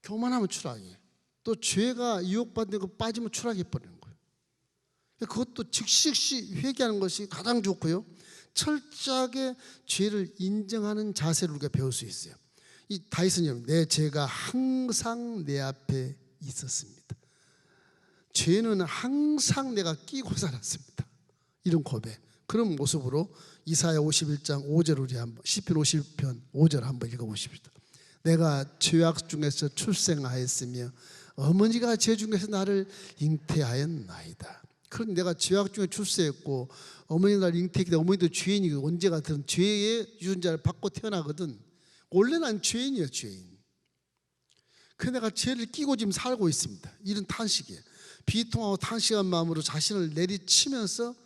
교만하면 추락이에요. 또 죄가 유혹받는 거 빠지면 추락해 버리는 거예요. 그것도 즉시 회개하는 것이 가장 좋고요. 철저하게 죄를 인정하는 자세를 우리가 배울 수 있어요. 이 다윗은 여러분, 내 죄가 항상 내 앞에 있었습니다. 죄는 항상 내가 끼고 살았습니다. 이런 고백. 그런 모습으로 이사야 51장 5절 우리 한번 시편 50편 5절 한번 읽어보십시다. 내가 죄악 중에서 출생하였으며 어머니가 죄 중에서 나를 잉태하였나이다. 그럼 내가 죄악 중에 출세했고 어머니가 나를 잉태했기 때문에 어머니도 죄인이고 언제 같은 죄의 유전자를 받고 태어나거든. 원래 난 죄인이에요. 죄인. 그래서 내가 죄를 끼고 지금 살고 있습니다. 이런 탄식이에요. 비통하고 탄식한 마음으로 자신을 내리치면서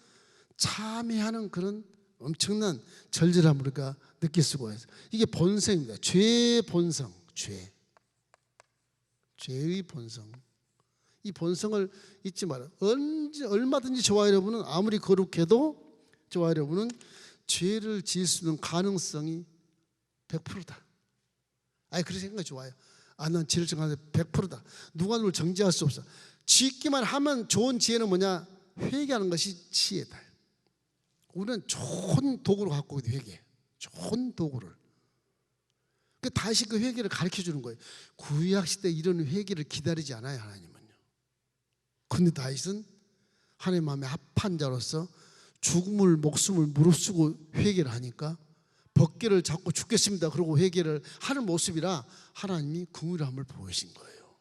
참회하는 그런 엄청난 절절함을 우리가 느낄 수가 있어요. 이게 본성입니다. 죄의 본성. 죄의 본성. 이 본성을 잊지 말아요. 얼마든지 저와 여러분은 아무리 거룩해도 저와 여러분은 죄를 지을 수 있는 가능성이 100%다. 그렇게 생각이 좋아요. 난 죄를 정하는 100%다. 누가 누굴 정죄할 수 없어. 짓기만 하면 좋은 지혜는 뭐냐? 회개하는 것이 지혜다. 우리는 좋은 도구를 갖고 있는 회개. 좋은 도구를. 다시 그 회개를 가르쳐 주는 거예요. 구약 시대 이런 회개를 기다리지 않아요, 하나님은요. 그런데 다윗은 하나님 마음에 합한 자로서 죽음을 목숨을 무릅쓰고 회개를 하니까 벗개를 잡고 죽겠습니다. 그러고 회개를 하는 모습이라 하나님이 긍휼함을 보이신 거예요.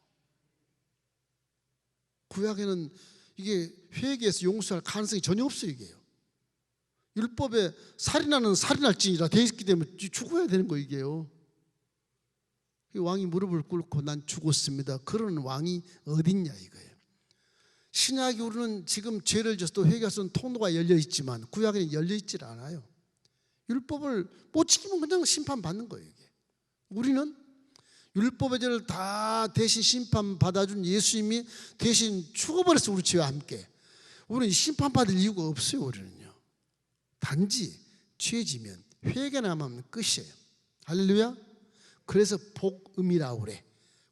구약에는 이게 회개해서 용서할 가능성이 전혀 없어요. 이게요. 율법에 살인하는 살인할지니라 되어 있기 때문에 죽어야 되는 거예요. 이게요. 왕이 무릎을 꿇고 난 죽었습니다. 그런 왕이 어딨냐 이거예요. 신약이 우리는 지금 죄를 져서 또 회개할 통로가 열려 있지만 구약에는 열려 있질 않아요. 율법을 못 지키면 그냥 심판받는 거예요. 이게. 우리는 율법의 죄를 다 대신 심판받아준 예수님이 대신 죽어버렸어요. 우리 죄와 함께. 우리는 심판받을 이유가 없어요. 우리는요. 단지 죄지면 회개나 하면 끝이에요. 할렐루야. 그래서 복음이라고 그래.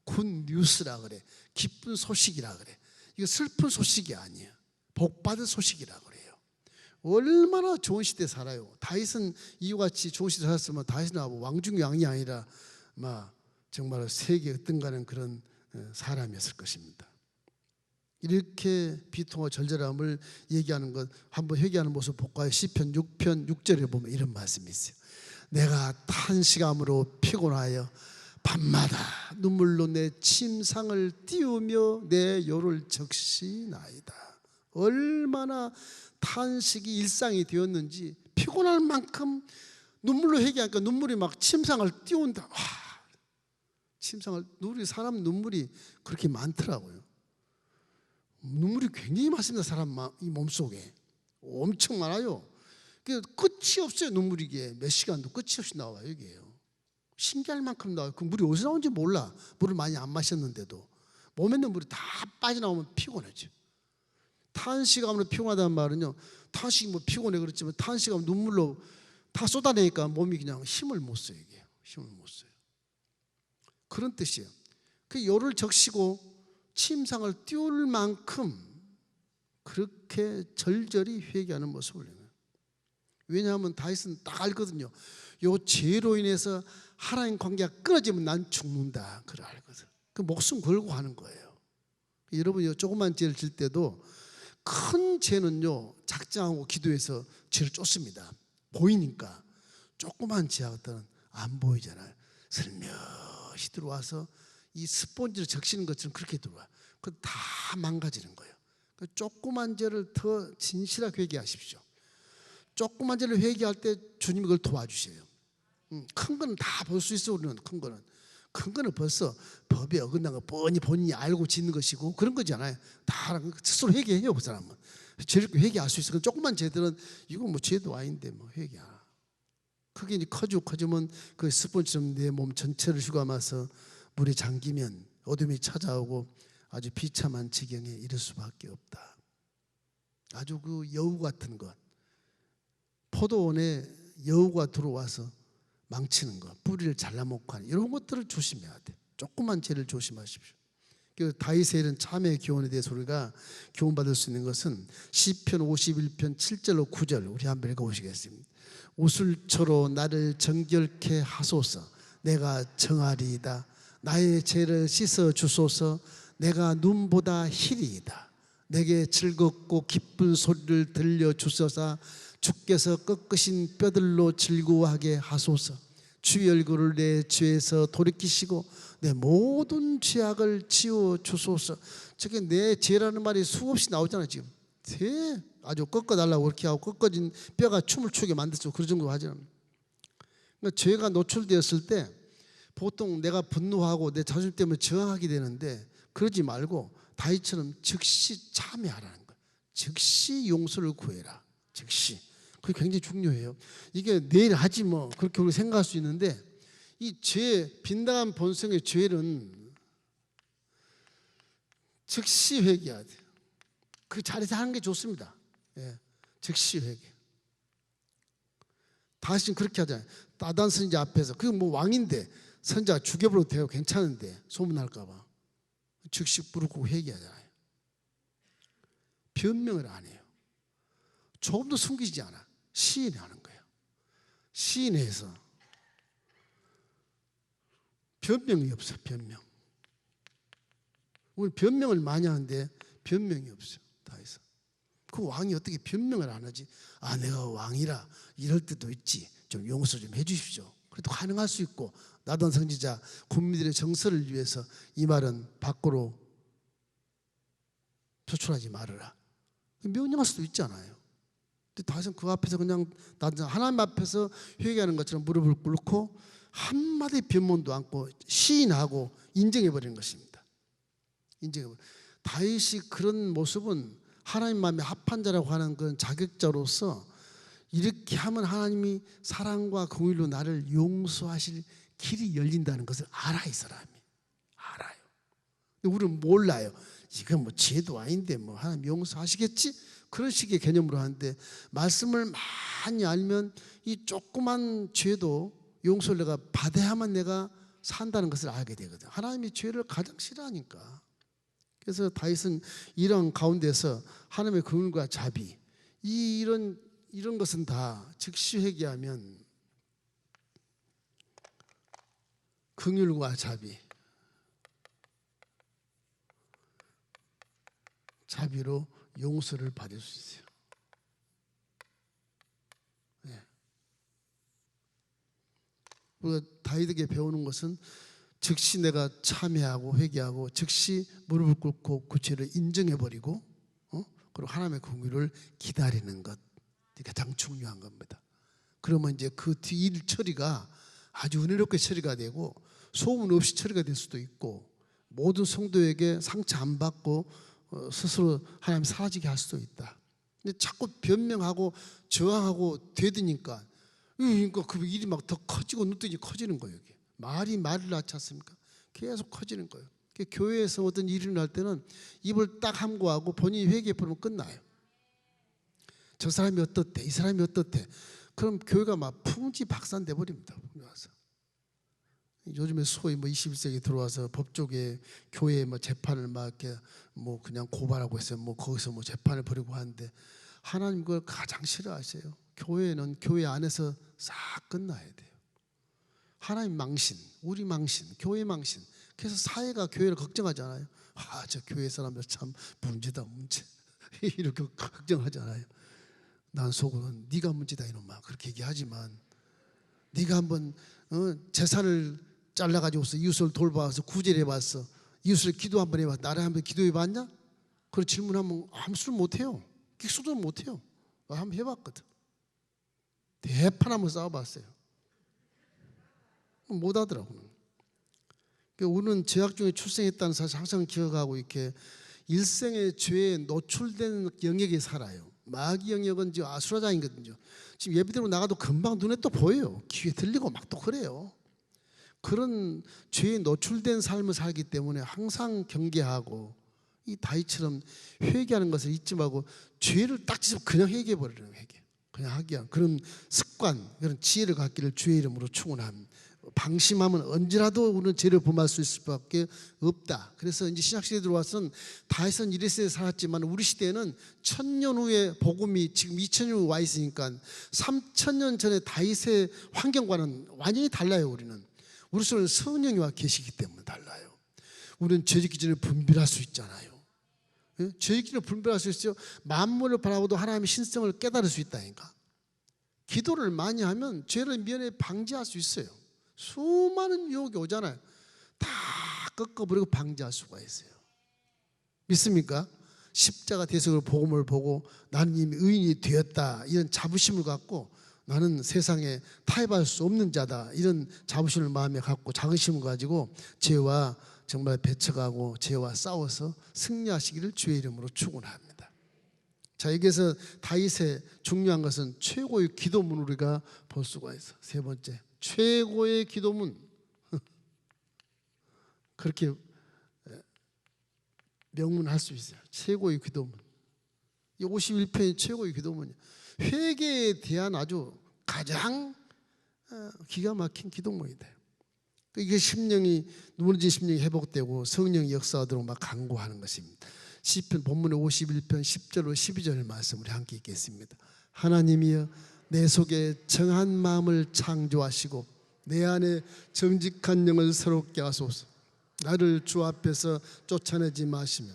굿뉴스라 그래. 기쁜 소식이라 그래. 이거 슬픈 소식이 아니에요. 복받은 소식이라 그래요. 얼마나 좋은 시대에 살아요. 다윗은 이와 같이 좋은 시대에 살았으면 다윗은 왕 중 왕이 아니라 정말 세계에 뜬가는 그런 사람이었을 것입니다. 이렇게 비통과 절절함을 얘기하는 것 한번 회개하는 모습 볼까요? 시편 6편 6절에 보면 이런 말씀이 있어요. 내가 탄식함으로 피곤하여 밤마다 눈물로 내 침상을 띄우며 내 요를 적시나이다. 얼마나 탄식이 일상이 되었는지 피곤할 만큼 눈물로 회개하니까 눈물이 막 침상을 띄운다. 우리 사람 눈물이 그렇게 많더라고요. 눈물이 굉장히 많습니다. 사람 이 몸속에 엄청 많아요. 끝이 없어요. 눈물이 이게 몇 시간도 끝이 없이 나와요. 이게요. 신기할 만큼 나와요. 그 물이 어디서 나오는지 몰라. 물을 많이 안 마셨는데도 몸에 있는 물이 다 빠져나오면 피곤하죠. 탄식하면 피곤하다는 말은요, 탄식이 뭐 피곤해 그렇지만 탄식하면 눈물로 다 쏟아내니까 몸이 그냥 힘을 못 써요. 이게 힘을 못 써요. 그런 뜻이에요. 그 요를 적시고 침상을 띄울 만큼 그렇게 절절히 회개하는 모습을 내요. 왜냐하면 다윗은 딱 알거든요. 요 죄로 인해서 하나님 관계가 끊어지면 난 죽는다. 그걸 알거든. 그 목숨 걸고 하는 거예요. 여러분이 조그만 죄를 질 때도 큰 죄는요, 작정하고 기도해서 죄를 쫓습니다. 보이니까. 조그만 죄 같은 안 보이잖아요. 슬며시 들어와서 이 스폰지를 적시는 것처럼 그렇게 들어와. 그 다 망가지는 거예요. 그 조그만 죄를 더 진실하게 회개하십시오. 조그만 죄를 회개할 때 주님이 그걸 도와주셔요. 큰 거는 다 볼 수 있어. 우리는 큰 거는 벌써 법에 어긋난 거 뻔히 본인이 알고 짓는 것이고 그런 거잖아요. 다 스스로 회개해요. 그 사람은 죄를 회개할 수 있어. 조그만 죄들은 이거 뭐 죄도 아닌데 뭐 회개하나. 그게 이제 커지면 그 스폰지처럼 내 몸 전체를 휘감아서 물에 잠기면 어둠이 찾아오고 아주 비참한 지경에 이를 수밖에 없다. 아주 그 여우 같은 것, 포도원에 여우가 들어와서 망치는 것, 뿌리를 잘라먹고 하는 이런 것들을 조심해야 돼. 조그만 죄를 조심하십시오. 다윗의 이런 참회의 교훈에 대해서 우리가 교훈받을 수 있는 것은 시편 51편 7절로 9절 우리 한번 읽어보시겠습니다. 우슬초로 나를 정결케 하소서. 내가 정하리이다. 나의 죄를 씻어 주소서. 내가 눈보다 희리이다. 내게 즐겁고 기쁜 소리를 들려주소서. 주께서 꺾으신 뼈들로 즐거워하게 하소서. 주의 얼굴을 내 죄에서 돌이키시고 내 모든 죄악을 지워주소서. 저게 내 죄라는 말이 수없이 나오잖아요. 지금 죄 아주 꺾어달라고 그렇게 하고 꺾어진 뼈가 춤을 추게 만들죠. 그런 정도 하잖아요. 그러니까 죄가 노출되었을 때 보통 내가 분노하고 내 자존심 때문에 저항하게 되는데 그러지 말고 다윗처럼 즉시 참회하라는 거예요. 즉시 용서를 구해라. 즉시. 그게 굉장히 중요해요. 이게 내일 하지 뭐 그렇게 우리가 생각할 수 있는데 이 죄, 빈당한 본성의 죄는 즉시 회개해야 돼요. 그 자리에서 하는 게 좋습니다. 예, 즉시 회개. 다시는 그렇게 하잖아요. 나단 선지자 앞에서 그 뭐 왕인데 선지자가 죽여버려도 돼요. 괜찮은데 소문날까 봐 즉시 부르고 회개하잖아요. 변명을 안 해요. 조금도 숨기지 않아. 시인하는 거예요. 시인해서 변명이 없어. 변명. 우리 변명을 많이 하는데 변명이 없어요. 다해서 그 왕이 어떻게 변명을 안 하지? 아, 내가 왕이라 이럴 때도 있지. 좀 용서 좀 해주십시오. 그래도 가능할 수 있고 나단 선지자 국민들의 정서를 위해서 이 말은 밖으로 표출하지 말아라. 명령할 수도 있잖아요. 근데 다윗은 그 앞에서 그냥 하나님 앞에서 회개하는 것처럼 무릎을 꿇고 한마디 변명도 않고 시인하고 인정해버리는 것입니다. 인정해버려. 다윗이 그런 모습은 하나님 마음에 합한 자라고 하는 그런 자격자로서 이렇게 하면 하나님이 사랑과 공의로 나를 용서하실 길이 열린다는 것을 알아. 이 사람이 알아요. 근데 우리는 몰라요. 이건 뭐 죄도 아닌데 뭐 하나님 용서하시겠지? 그런 식의 개념으로 하는데 말씀을 많이 알면 이 조그만 죄도 용서를 내가 받아야만 내가 산다는 것을 알게 되거든. 하나님이 죄를 가장 싫어하니까. 그래서 다윗은 이런 가운데서 하나님의 긍휼과 자비 이런 것은 다 즉시 회개하면 긍휼과 자비로 용서를 받을 수 있어요. 네. 우리가 다윗에게 배우는 것은 즉시 내가 참회하고 회개하고 즉시 무릎을 꿇고 그 죄를 인정해버리고 그리고 하나님의 긍휼을 기다리는 것, 이게 가장 중요한 겁니다. 그러면 이제 그 뒤 일 처리가 아주 은혜롭게 처리가 되고 소문 없이 처리가 될 수도 있고 모든 성도에게 상처 안 받고 스스로 하나님 사라지게 할 수도 있다. 근데 자꾸 변명하고 저항하고 되드니까 그러니까 그 일이 막 더 커지고 눈뜨니 커지는 거예요. 이게. 말이 말을 낳지 않습니까? 계속 커지는 거예요. 교회에서 어떤 일이 일어날 때는 입을 딱 함구하고 본인이 회개해버리면 끝나요. 저 사람이 어떻대, 이 사람이 어떻대. 그럼 교회가 막 풍지박산돼 버립니다. 요즘에 소위 21세기 들어와서 법조계 교회 재판을 막 이렇게 그냥 고발하고 있어요. 거기서 재판을 벌이고 하는데 하나님 그걸 가장 싫어하세요. 교회는 교회 안에서 싹 끝나야 돼요. 하나님 망신, 우리 망신, 교회 망신. 그래서 사회가 교회를 걱정하잖아요. 저 교회 사람들 참 문제다 문제 이렇게 걱정하잖아요. 난 속으로는 네가 문제다 이놈아 그렇게 얘기하지만 네가 한번 재산을 잘라가지고서 이웃을 돌봐서 구제를 해봤어? 이웃을 기도 한번 해봤어? 나를 한번 기도해봤냐? 그런 질문하면 아무 수를 못해요. 끽수도 못해요. 나 한번 해봤거든. 대판 한번 싸워봤어요. 못하더라고요. 우리는 죄악 중에 출생했다는 사실 항상 기억하고 이렇게 일생의 죄에 노출된 영역에 살아요. 마귀 영역은 지금 아수라장이거든요. 지금 예배대로 나가도 금방 눈에 또 보여요. 귀에 들리고 막 또 그래요. 그런 죄에 노출된 삶을 살기 때문에 항상 경계하고 이 다윗처럼 회개하는 것을 잊지 말고 죄를 딱 짚어 그냥 회개해버리는 회개. 그냥 하기 위한 그런 습관, 그런 지혜를 갖기를 주의 이름으로 축원합니다. 방심하면 언제라도 우리는 죄를 범할 수 있을 수밖에 없다. 그래서 이제 신약시대에 들어와서는 다윗은 1세대에 살았지만 우리 시대에는 1000년 후에 복음이 지금 2000년 후에 와 있으니까 3000년 전에 다윗의 환경과는 완전히 달라요. 우리 속에는 성령이 와 계시기 때문에 달라요. 우리는 죄짓기 전에 분별할 수 있잖아요. 죄짓기 전에 분별할 수 있어요. 만물을 바라보도 하나님의 신성을 깨달을 수 있다니까. 기도를 많이 하면 죄를 미연에 방지할 수 있어요. 수많은 유혹이 오잖아요. 다 꺾어버리고 방지할 수가 있어요. 믿습니까? 십자가 대속으로 복음을 보고 나는 이미 의인이 되었다 이런 자부심을 갖고 나는 세상에 타협할 수 없는 자다 이런 자부심을 마음에 갖고 자긍심을 가지고 죄와 정말 배척하고 죄와 싸워서 승리하시기를 주의 이름으로 축원합니다. 자, 여기서 다윗의 중요한 것은 최고의 기도문을 우리가 볼 수가 있어. 세 번째, 최고의 기도문. 그렇게 명문할 수 있어요. 최고의 기도문. 이 51편이 최고의 기도문이에요. 회개에 대한 아주 가장 기가 막힌 기도문이다. 이게 심령이 누구든지 심령이 회복되고 성령이 역사하도록 막 간구하는 것입니다. 시편 본문의 51편 10절로 12절 말씀 우리 함께 읽겠습니다. 하나님이여 내 속에 정한 마음을 창조하시고 내 안에 정직한 영을 새롭게 하소서. 나를 주 앞에서 쫓아내지 마시며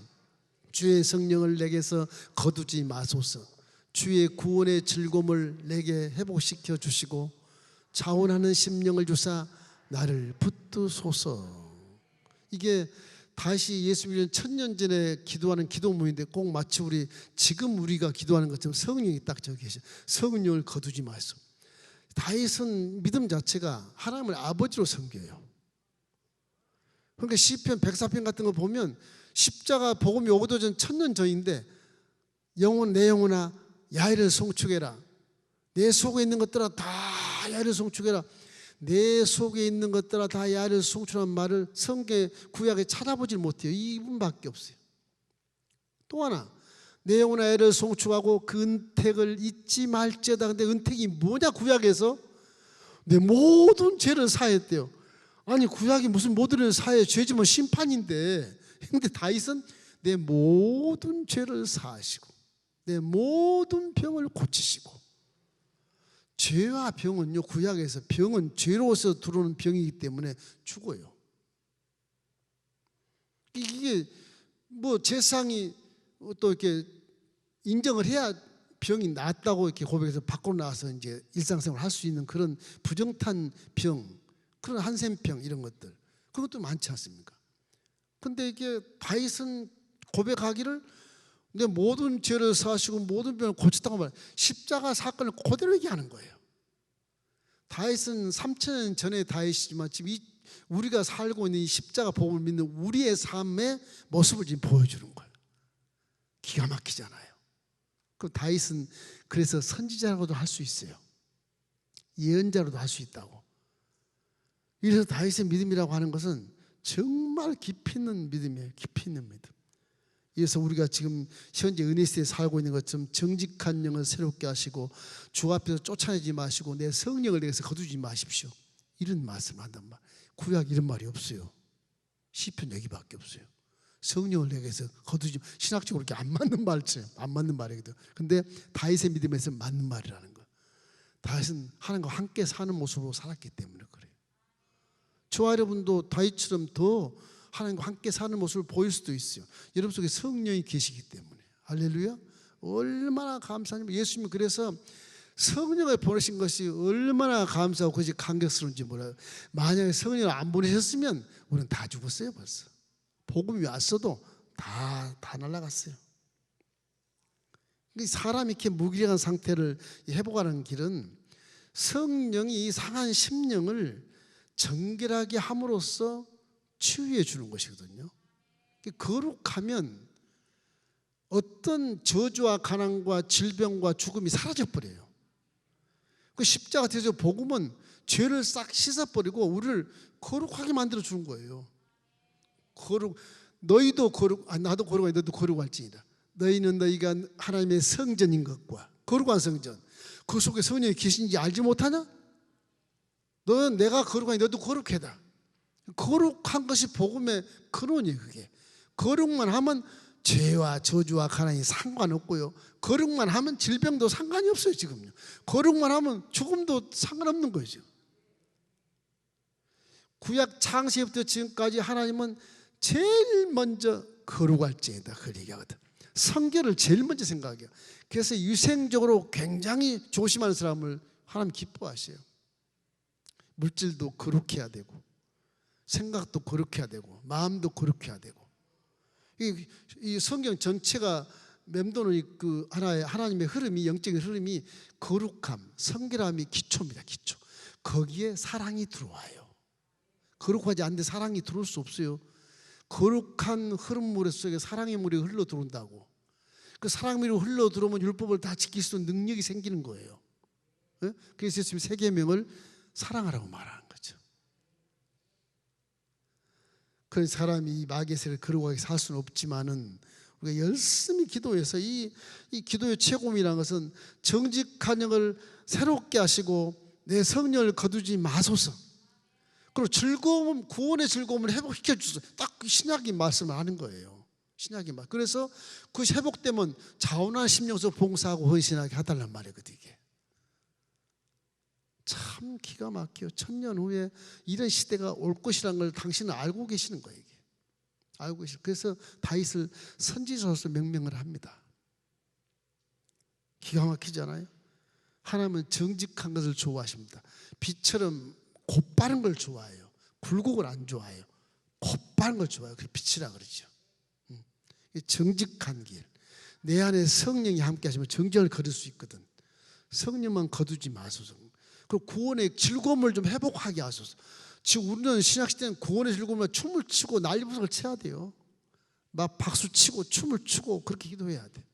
주의 성령을 내게서 거두지 마소서. 주의 구원의 즐거움을 내게 회복시켜 주시고 자원하는 심령을 주사 나를 붙드소서. 이게 다시 예수 믿는 1000년 전에 기도하는 기도문인데 꼭 마치 지금 우리가 기도하는 것처럼 성령이 딱 저기 계셔. 성령을 거두지 마소. 다윗은 믿음 자체가 하나님을 아버지로 섬겨요. 그러니까 시편 104편 같은 거 보면 십자가 복음이 오기도 전 1000년 전인데 내 영혼아 야훼를 송축해라. 내 속에 있는 것들아 다 야훼를 송축해라. 내 속에 있는 것들아 다 야훼를 송축하는 말을 성경 구약에 찾아보질 못해요. 이 부분밖에 없어요. 또 하나, 내 영혼아 야훼를 송축하고 그 은택을 잊지 말지어다. 근데 은택이 뭐냐 구약에서? 내 모든 죄를 사했대요. 아니 구약이 무슨 모든 죄를 사해? 죄지면 심판인데. 근데 다윗은 내 모든 죄를 사하시고 내 모든 병을 고치시고. 죄와 병은요, 구약에서 병은 죄로서 들어오는 병이기 때문에 죽어요. 이게 재상이 또 이렇게 인정을 해야 병이 낫다고 이렇게 고백해서 밖으로 나와서 이제 일상생활을 할 수 있는 그런 부정탄 병, 그런 한센병 이런 것들, 그것도 많지 않습니까? 근데 이게 다윗은 고백하기를 내 모든 죄를 사하시고 모든 병을 고쳤다고 말해요. 십자가 사건을 그대로 얘기하는 거예요. 다윗은 3000년 전의 다윗이지만 지금 우리가 살고 있는 이 십자가 복음을 믿는 우리의 삶의 모습을 지금 보여주는 거예요. 기가 막히잖아요. 그럼 다윗은 그래서 선지자라고도 할 수 있어요. 예언자로도 할 수 있다고. 이래서 다윗의 믿음이라고 하는 것은 정말 깊이 있는 믿음이에요. 깊이 있는 믿음. 그래서 우리가 지금 현재 은혜 시대에 살고 있는 것처럼 정직한 영을 새롭게 하시고 주 앞에서 쫓아내지 마시고 내 성령을 내게서 거두지 마십시오. 이런 말씀을 한단 말. 구약 이런 말이 없어요. 시편 여기밖에 없어요. 성령을 내게서 거두지. 신학적으로 그렇게 안 맞는 말이죠. 안 맞는 말이거든. 근데 다윗의 믿음에서 맞는 말이라는 거. 다윗은 하나님과 함께 사는 모습으로 살았기 때문에 그래요. 저와 여러분도 다윗처럼 더 하나님과 함께 사는 모습을 보일 수도 있어요. 여러분 속에 성령이 계시기 때문에. 할렐루야. 얼마나 감사합니다. 예수님이 그래서 성령을 보내신 것이 얼마나 감사하고 그것이 감격스러운지 몰라요. 만약에 성령을 안 보내셨으면 우리는 다 죽었어요. 벌써. 복음이 왔어도 다 날아갔어요. 사람이 이렇게 무기력한 상태를 회복하는 길은 성령이 이 상한 심령을 정결하게 함으로써 치유해 주는 것이거든요. 거룩하면 어떤 저주와 가난과 질병과 죽음이 사라져 버려요. 그 십자가 대서 복음은 죄를 싹 씻어버리고 우리를 거룩하게 만들어 주는 거예요. 너희도 나도 거룩하니 너도 거룩할지니라. 너희는 너희가 하나님의 성전인 것과 거룩한 성전, 그 속에 성령이 계신지 알지 못하냐? 너는 내가 거룩하니 너도 거룩해다. 거룩한 것이 복음의 근원이에요. 그게 거룩만 하면 죄와 저주와 가난이 상관없고요. 거룩만 하면 질병도 상관이 없어요. 지금요. 거룩만 하면 죽음도 상관없는 거죠. 구약 창세기부터 지금까지 하나님은 제일 먼저 거룩할지어다 그걸 얘기하거든. 성결을 제일 먼저 생각해요. 그래서 위생적으로 굉장히 조심하는 사람을 하나님 기뻐하셔요. 물질도 거룩해야 되고 생각도 거룩해야 되고 마음도 거룩해야 되고. 이 성경 전체가 맴도는 그 하나님의 흐름이, 영적인 흐름이 거룩함, 성결함이 기초입니다. 기초. 거기에 사랑이 들어와요. 거룩하지 않는데 사랑이 들어올 수 없어요. 거룩한 흐름물 속에 사랑의 물이 흘러 들어온다고. 그 사랑의 물이 흘러 들어오면 율법을 다 지킬 수 있는 능력이 생기는 거예요. 그래서 지금 세 계명을 사랑하라고 말하는 거죠. 그런 사람이 마귀의 세를 거룩하게 살 수는 없지만은 우리가 열심히 기도해서 이 기도의 최고미라는 것은 정직한 영을 새롭게 하시고 내 성령을 거두지 마소서. 그리고 즐거움, 구원의 즐거움을 회복시켜 주소서. 딱 신약이 말씀을 하는 거예요. 신약이 말. 그래서 그 회복되면 자원한 심령서 봉사하고 헌신하게 해달란 말이거든요. 이게 참 기가 막혀요. 1000년 후에 이런 시대가 올 것이라는 걸 당신은 알고 계시는 거예요. 이게. 알고 계시는. 그래서 다윗을 선지자로서 명명을 합니다. 기가 막히잖아요. 하나님은 정직한 것을 좋아하십니다. 빛처럼 곧바른 걸 좋아해요. 굴곡을 안 좋아해요. 곧바른 걸 좋아해요. 그래서 빛이라 그러죠. 정직한 길. 내 안에 성령이 함께 하시면 정직을 거둘 수 있거든. 성령만 거두지 마소서. 그리고 구원의 즐거움을 좀 회복하게 하소서. 지금 우리는 신약시대는 구원의 즐거움을 춤을 추고 난리부석을 쳐야 돼요. 막 박수 치고 춤을 추고 그렇게 기도해야 돼.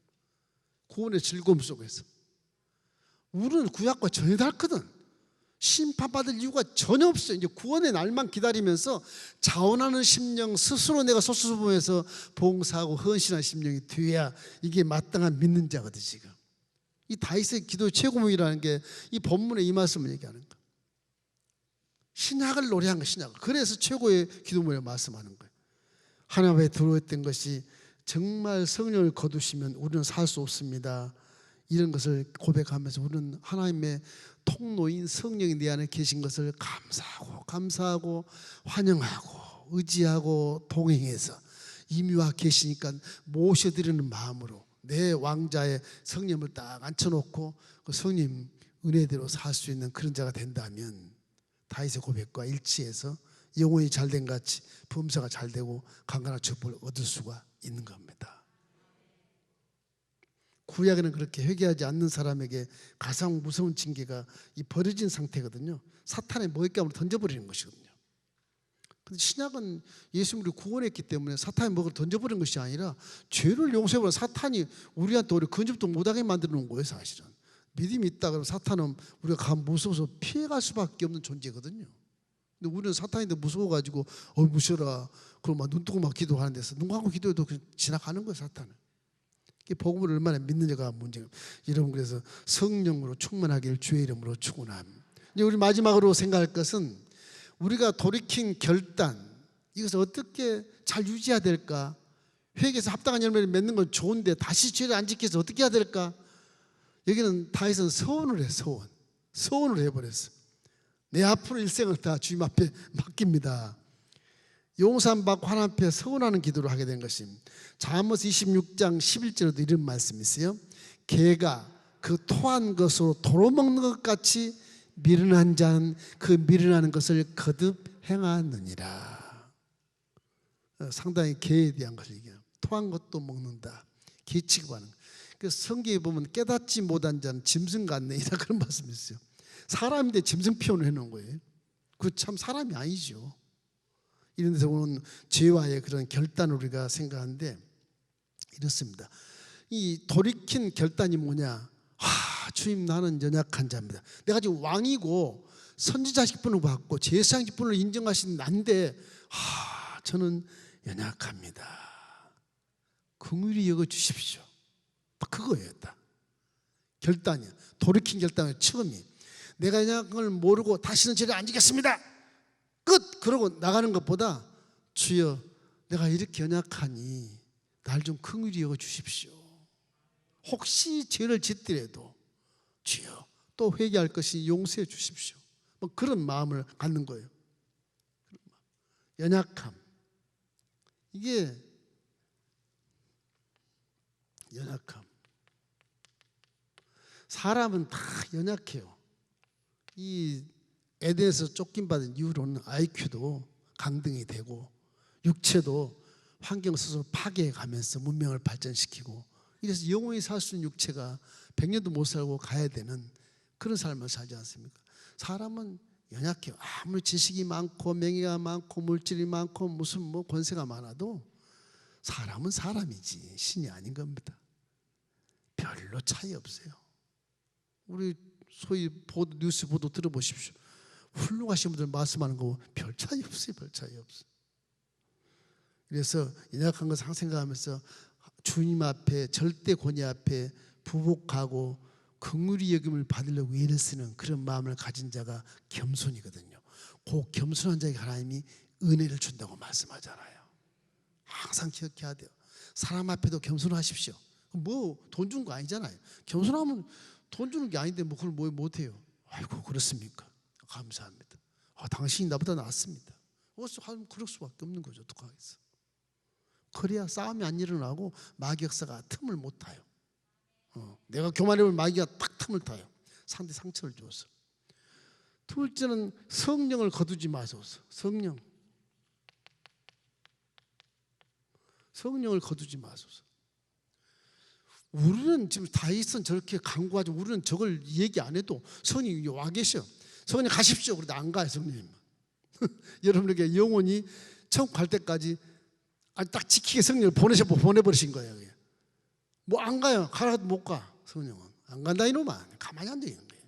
구원의 즐거움 속에서. 우리는 구약과 전혀 다르거든. 심판받을 이유가 전혀 없어요. 이제 구원의 날만 기다리면서 자원하는 심령, 스스로 내가 소수부에서 봉사하고 헌신한 심령이 돼야 이게 마땅한 믿는 자거든. 지금 이 다윗의 기도의 최고목이라는 게 이 본문의 이 말씀을 얘기하는 거예요. 신약을 노래한 거예요. 신약을. 그래서 최고의 기도문을 말씀하는 거예요. 하나님 앞에 들어왔던 것이 정말 성령을 거두시면 우리는 살 수 없습니다. 이런 것을 고백하면서 우리는 하나님의 통로인 성령이 내 안에 계신 것을 감사하고 환영하고 의지하고 동행해서 임유와 계시니까 모셔드리는 마음으로 내 왕자의 성령을 딱 앉혀놓고 그 성령 은혜대로 살 수 있는 그런 자가 된다면 다윗의 고백과 일치해서 영혼이 잘된 같이 범사가 잘되고 강건한 축복을 얻을 수가 있는 겁니다. 구약에는 그렇게 회개하지 않는 사람에게 가장 무서운 징계가 이 버려진 상태거든요. 사탄의 먹잇감으로 던져버리는 것이거든요. 근데 신약은 예수님을 구원했기 때문에 사탄이 먹을 던져버린 것이 아니라 죄를 용서해버린 사탄이 우리한테 오히려 근접도 못하게 만들어 놓은 거예요. 사실은 믿음이 있다 그러면 사탄은 우리가 가 무서워서 피해갈 수밖에 없는 존재거든요. 근데 우리는 사탄인데 무서워가지고 무셔라 그럼 막 눈 뜨고 막 기도하는 데서 눈 감고 기도해도 그냥 지나가는 거예요. 사탄은. 이게 복음을 얼마나 믿느냐가 문제예요. 여러분, 그래서 성령으로 충만하기를 주의 이름으로 축원합니다. 이제 우리 마지막으로 생각할 것은 우리가 돌이킨 결단, 이것을 어떻게 잘 유지해야 될까? 회개에서 합당한 열매를 맺는 건 좋은데 다시 죄를 안 지켜서 어떻게 해야 될까? 여기는 다윗은 서원을 해. 서원을 해버렸어. 내 앞으로 일생을 다 주님 앞에 맡깁니다. 용서받고 하나님 앞에 서원하는 기도를 하게 된 것입니다. 잠언 26장 11절에도 이런 말씀이 있어요. 개가 그 토한 것으로 도로 먹는 것 같이 미련한 자는 그 미련하는 것을 거듭 행하느니라. 상당히 개에 대한 것을 얘기해요. 토한 것도 먹는다. 개 취급하는 거. 그래서 성경에 보면 깨닫지 못한 자는 짐승 같네이다 그런 말씀이 있어요. 사람인데 짐승 표현을 해놓은 거예요. 그 참 사람이 아니죠. 이런 데서 오는 죄와의 그런 결단을 우리가 생각하는데 이렇습니다. 이 돌이킨 결단이 뭐냐? 주님, 나는 연약한 자입니다. 내가 지금 왕이고 선지자 직분을 받고 제사장 직분을 인정하신 난데 저는 연약합니다. 긍휼히 여겨 주십시오. 그거예요. 딱 결단이야. 돌이킨 결단의 처음이 내가 연약한 걸 모르고 다시는 죄를 안 지겠습니다. 끝! 그러고 나가는 것보다 주여, 내가 이렇게 연약하니 날 좀 긍휼히 여겨 주십시오. 혹시 죄를 짓더라도 주여, 또 회개할 것이 용서해 주십시오. 뭐 그런 마음을 갖는 거예요. 연약함, 이게 연약함. 사람은 다 연약해요. 이 에덴에서 쫓김받은 이후로는 IQ도 강등이 되고 육체도 환경 스스로 파괴해가면서 문명을 발전시키고, 이래서 영원히 살 수 있는 육체가 100년도 못 살고 가야 되는 그런 삶을 살지 않습니까? 사람은 연약해요. 아무리 지식이 많고 명예가 많고 물질이 많고 무슨 뭐 권세가 많아도 사람은 사람이지 신이 아닌 겁니다. 별로 차이 없어요. 우리 소위 뉴스 보도 들어보십시오. 훌륭하신 분들 말씀하는 거 별 차이 없어요. 별 차이 없어요. 그래서 연약한 것을 항상 생각하면서 주님 앞에, 절대 권위 앞에 부복하고 긍휼히 여김을 받으려고 애를 쓰는 그런 마음을 가진 자가 겸손이거든요. 그 겸손한 자에게 하나님이 은혜를 준다고 말씀하잖아요. 항상 기억해야 돼요. 사람 앞에도 겸손하십시오. 뭐 돈 준 거 아니잖아요. 겸손하면 돈 주는 게 아닌데 뭐 그걸 뭐 못해요. 아이고, 그렇습니까? 감사합니다. 당신이 나보다 낫습니다. 그럴 수밖에 없는 거죠. 어떡하겠어. 그래야 싸움이 안 일어나고 마귀 역사가 틈을 못 타요. 내가 교만해보면 마귀가 딱 틈을 타요. 상대 상처를 줘서. 둘째는 성령을 거두지 마소서. 성령을 거두지 마소서. 우리는 지금 다윗은 저렇게 강구하지, 우리는 저걸 얘기 안 해도 성령이 와 계셔. 성령님 가십시오. 그래도 안 가요, 성령님. 여러분에게 영원히 천국 갈 때까지 딱 지키게 성령을 보내버리신 거예요. 뭐 안 가요. 가라도 못 가. 성령은 안 간다 이놈아. 가만히 앉아 있는 거예요.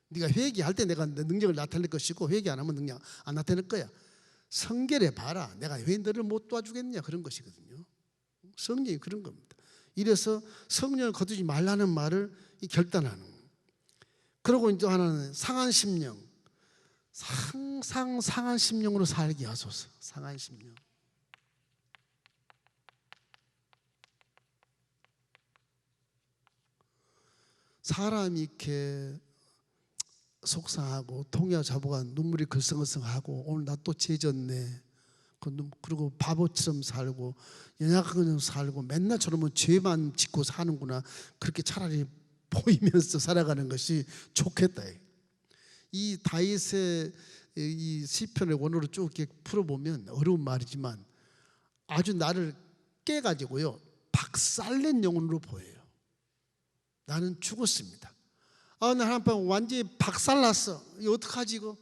네가 회개할 때 내가 능력을 나타낼 것이고 회개 안 하면 능력 안 나타낼 거야. 성결해 봐라. 내가 왜 너를 못 도와주겠냐, 그런 것이거든요. 성령이 그런 겁니다. 이래서 성령을 거두지 말라는 말을 결단하는 거예요. 그리고 이제 하나는 상한 심령. 항상 상한 심령으로 살게 하소서. 상한 심령. 사람이 이렇게 속상하고 통야 자보가 눈물이 글썽글썽하고 오늘 나 또 죄졌네. 그리고 바보처럼 살고 연약한 것처럼 살고 맨날 저러면 죄만 짓고 사는구나. 그렇게 차라리 보이면서 살아가는 것이 좋겠다. 이 다윗의 이 시편의 원어로 쭉 이렇게 풀어보면 어려운 말이지만 아주 나를 깨가지고요 박살낸 영혼으로 보여요. 나는 죽었습니다. 나 하나님 완전히 박살났어. 이거 어떡하지 이거?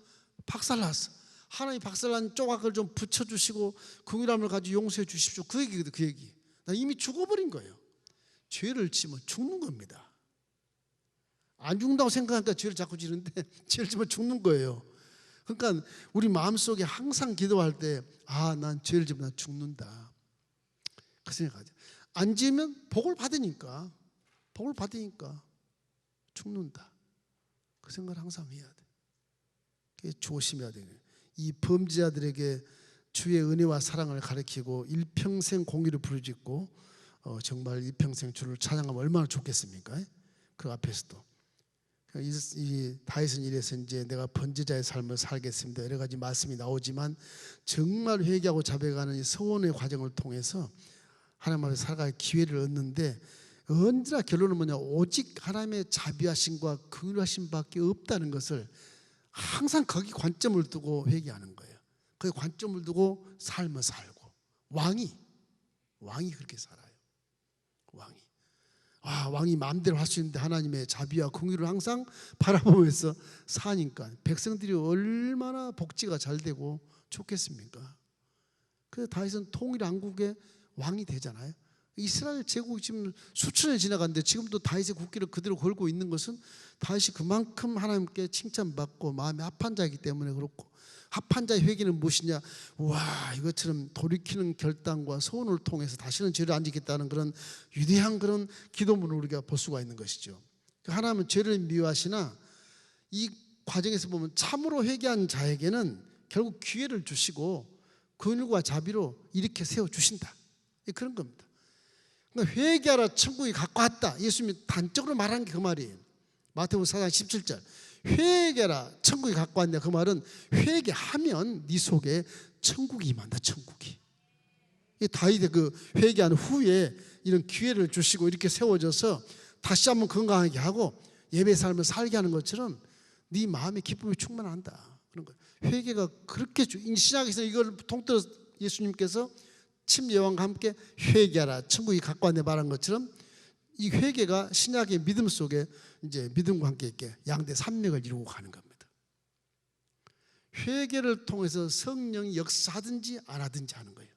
박살났어. 하나님 박살난 조각을 좀 붙여주시고 긍휼함을 가지고 용서해 주십시오. 그 얘기거든. 그 얘기. 나 이미 죽어버린 거예요. 죄를 지면 죽는 겁니다. 안 죽는다고 생각하니까 죄를 자꾸 지는데 죄를 지면 죽는 거예요. 그러니까 우리 마음속에 항상 기도할 때 난 죄를 지면 난 죽는다. 그 생각하죠. 안 지으면 복을 받으니까 죽는다. 그 생각을 항상 해야 돼. 조심해야 돼요. 이 범죄자들에게 주의 은혜와 사랑을 가르치고 일평생 공의를 부르짖고 정말 일평생 주를 찬양하면 얼마나 좋겠습니까? 그 앞에서도 이 다윗은 이래서 이제 내가 번제자의 삶을 살겠습니다. 여러 가지 말씀이 나오지만 정말 회개하고 자백하는 이 서원의 과정을 통해서 하나님 앞에 살아갈 기회를 얻는데 언제나 결론은 뭐냐? 오직 하나님의 자비하심과 긍휼하심밖에 없다는 것을 항상 거기 관점을 두고 회개하는 거예요. 거기 관점을 두고 삶을 살고 왕이 그렇게 살아요. 왕이 마음대로 할 수 있는데 하나님의 자비와 긍휼을 항상 바라보면서 사니까 백성들이 얼마나 복지가 잘 되고 좋겠습니까? 그래서 다윗은 통일 왕국의 왕이 되잖아요. 이스라엘 제국이 지금 수천년 지나갔는데 지금도 다윗의 국기를 그대로 걸고 있는 것은 다윗이 그만큼 하나님께 칭찬받고 마음이 합한 자이기 때문에 그렇고, 합한 자의 회개는 무엇이냐? 이것처럼 돌이키는 결단과 소원을 통해서 다시는 죄를 안 지겠다는 그런 위대한 그런 기도문을 우리가 볼 수가 있는 것이죠. 하나님은 죄를 미워하시나 이 과정에서 보면 참으로 회개한 자에게는 결국 기회를 주시고 긍휼과 자비로 이렇게 세워주신다. 그런 겁니다. 그러니까 회개하라 천국이 가까웠다. 예수님이 단적으로 말한 게 그 말이에요. 마태복음 4장 17절 회개하라 천국이 가까웠냐. 그 말은 회개하면 네 속에 천국이 임한다. 천국이. 다윗의 그 회개한 후에 이런 기회를 주시고 이렇게 세워져서 다시 한번 건강하게 하고 예배 삶을 살게 하는 것처럼 네 마음에 기쁨이 충만한다. 그런 거예요. 회개가 그렇게 신약에서 이걸 통틀어 예수님께서 침례왕과 함께 회개하라 천국이 가까웠네 말한 것처럼 이 회개가 신약의 믿음 속에 이제 믿음과 함께 있게 양대 산맥을 이루고 가는 겁니다. 회개를 통해서 성령이 역사하든지 안 하든지 하는 거예요.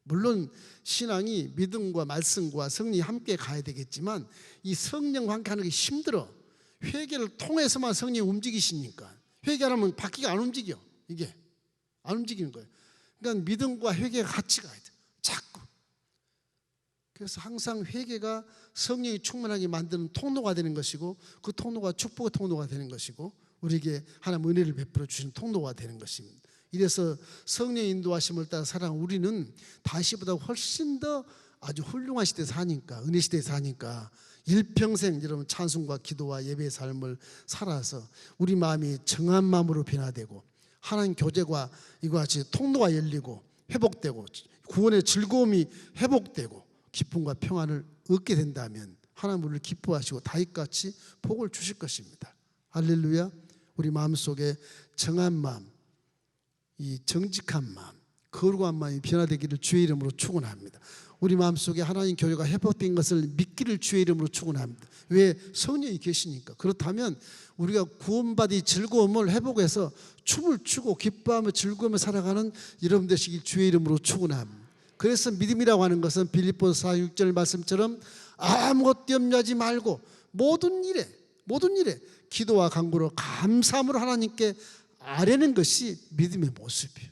물론 신앙이 믿음과 말씀과 성령이 함께 가야 되겠지만 이 성령과 함께 하는 게 힘들어. 회개를 통해서만 성령이 움직이시니까. 회개하면 바퀴가 안 움직여. 이게 안 움직이는 거예요. 그러니까 믿음과 회개가 같이 가야 돼. 자꾸. 그래서 항상 회개가 성령이 충만하게 만드는 통로가 되는 것이고 그 통로가 축복의 통로가 되는 것이고 우리에게 하나님 은혜를 베풀어 주시는 통로가 되는 것입니다. 이래서 성령의 인도하심을 따라 살아가는 우리는 다윗보다 훨씬 더 아주 훌륭한 시대에 사니까, 은혜 시대에 사니까 일평생 여러분 찬송과 기도와 예배의 삶을 살아서 우리 마음이 정한 마음으로 변화되고 하나님 교제가 이와 같이 통로가 열리고 회복되고 구원의 즐거움이 회복되고 기쁨과 평안을 얻게 된다면 하나님 우리를 기뻐하시고 다윗같이 복을 주실 것입니다. 할렐루야. 우리 마음속에 정한 마음, 이 정직한 마음, 거룩한 마음이 변화되기를 주의 이름으로 축원합니다. 우리 마음속에 하나님 교회가 회복된 것을 믿기를 주의 이름으로 축원합니다. 왜? 성령이 계시니까. 그렇다면 우리가 구원받이 즐거움을 회복해서 춤을 추고 기뻐하며 즐거움을 살아가는 여러분 되시길 주의 이름으로 축원합니다. 그래서 믿음이라고 하는 것은 빌립보서 4:6절 말씀처럼 아무것도 염려하지 말고 모든 일에 기도와 간구로 감사함으로 하나님께 아뢰는 것이 믿음의 모습이에요.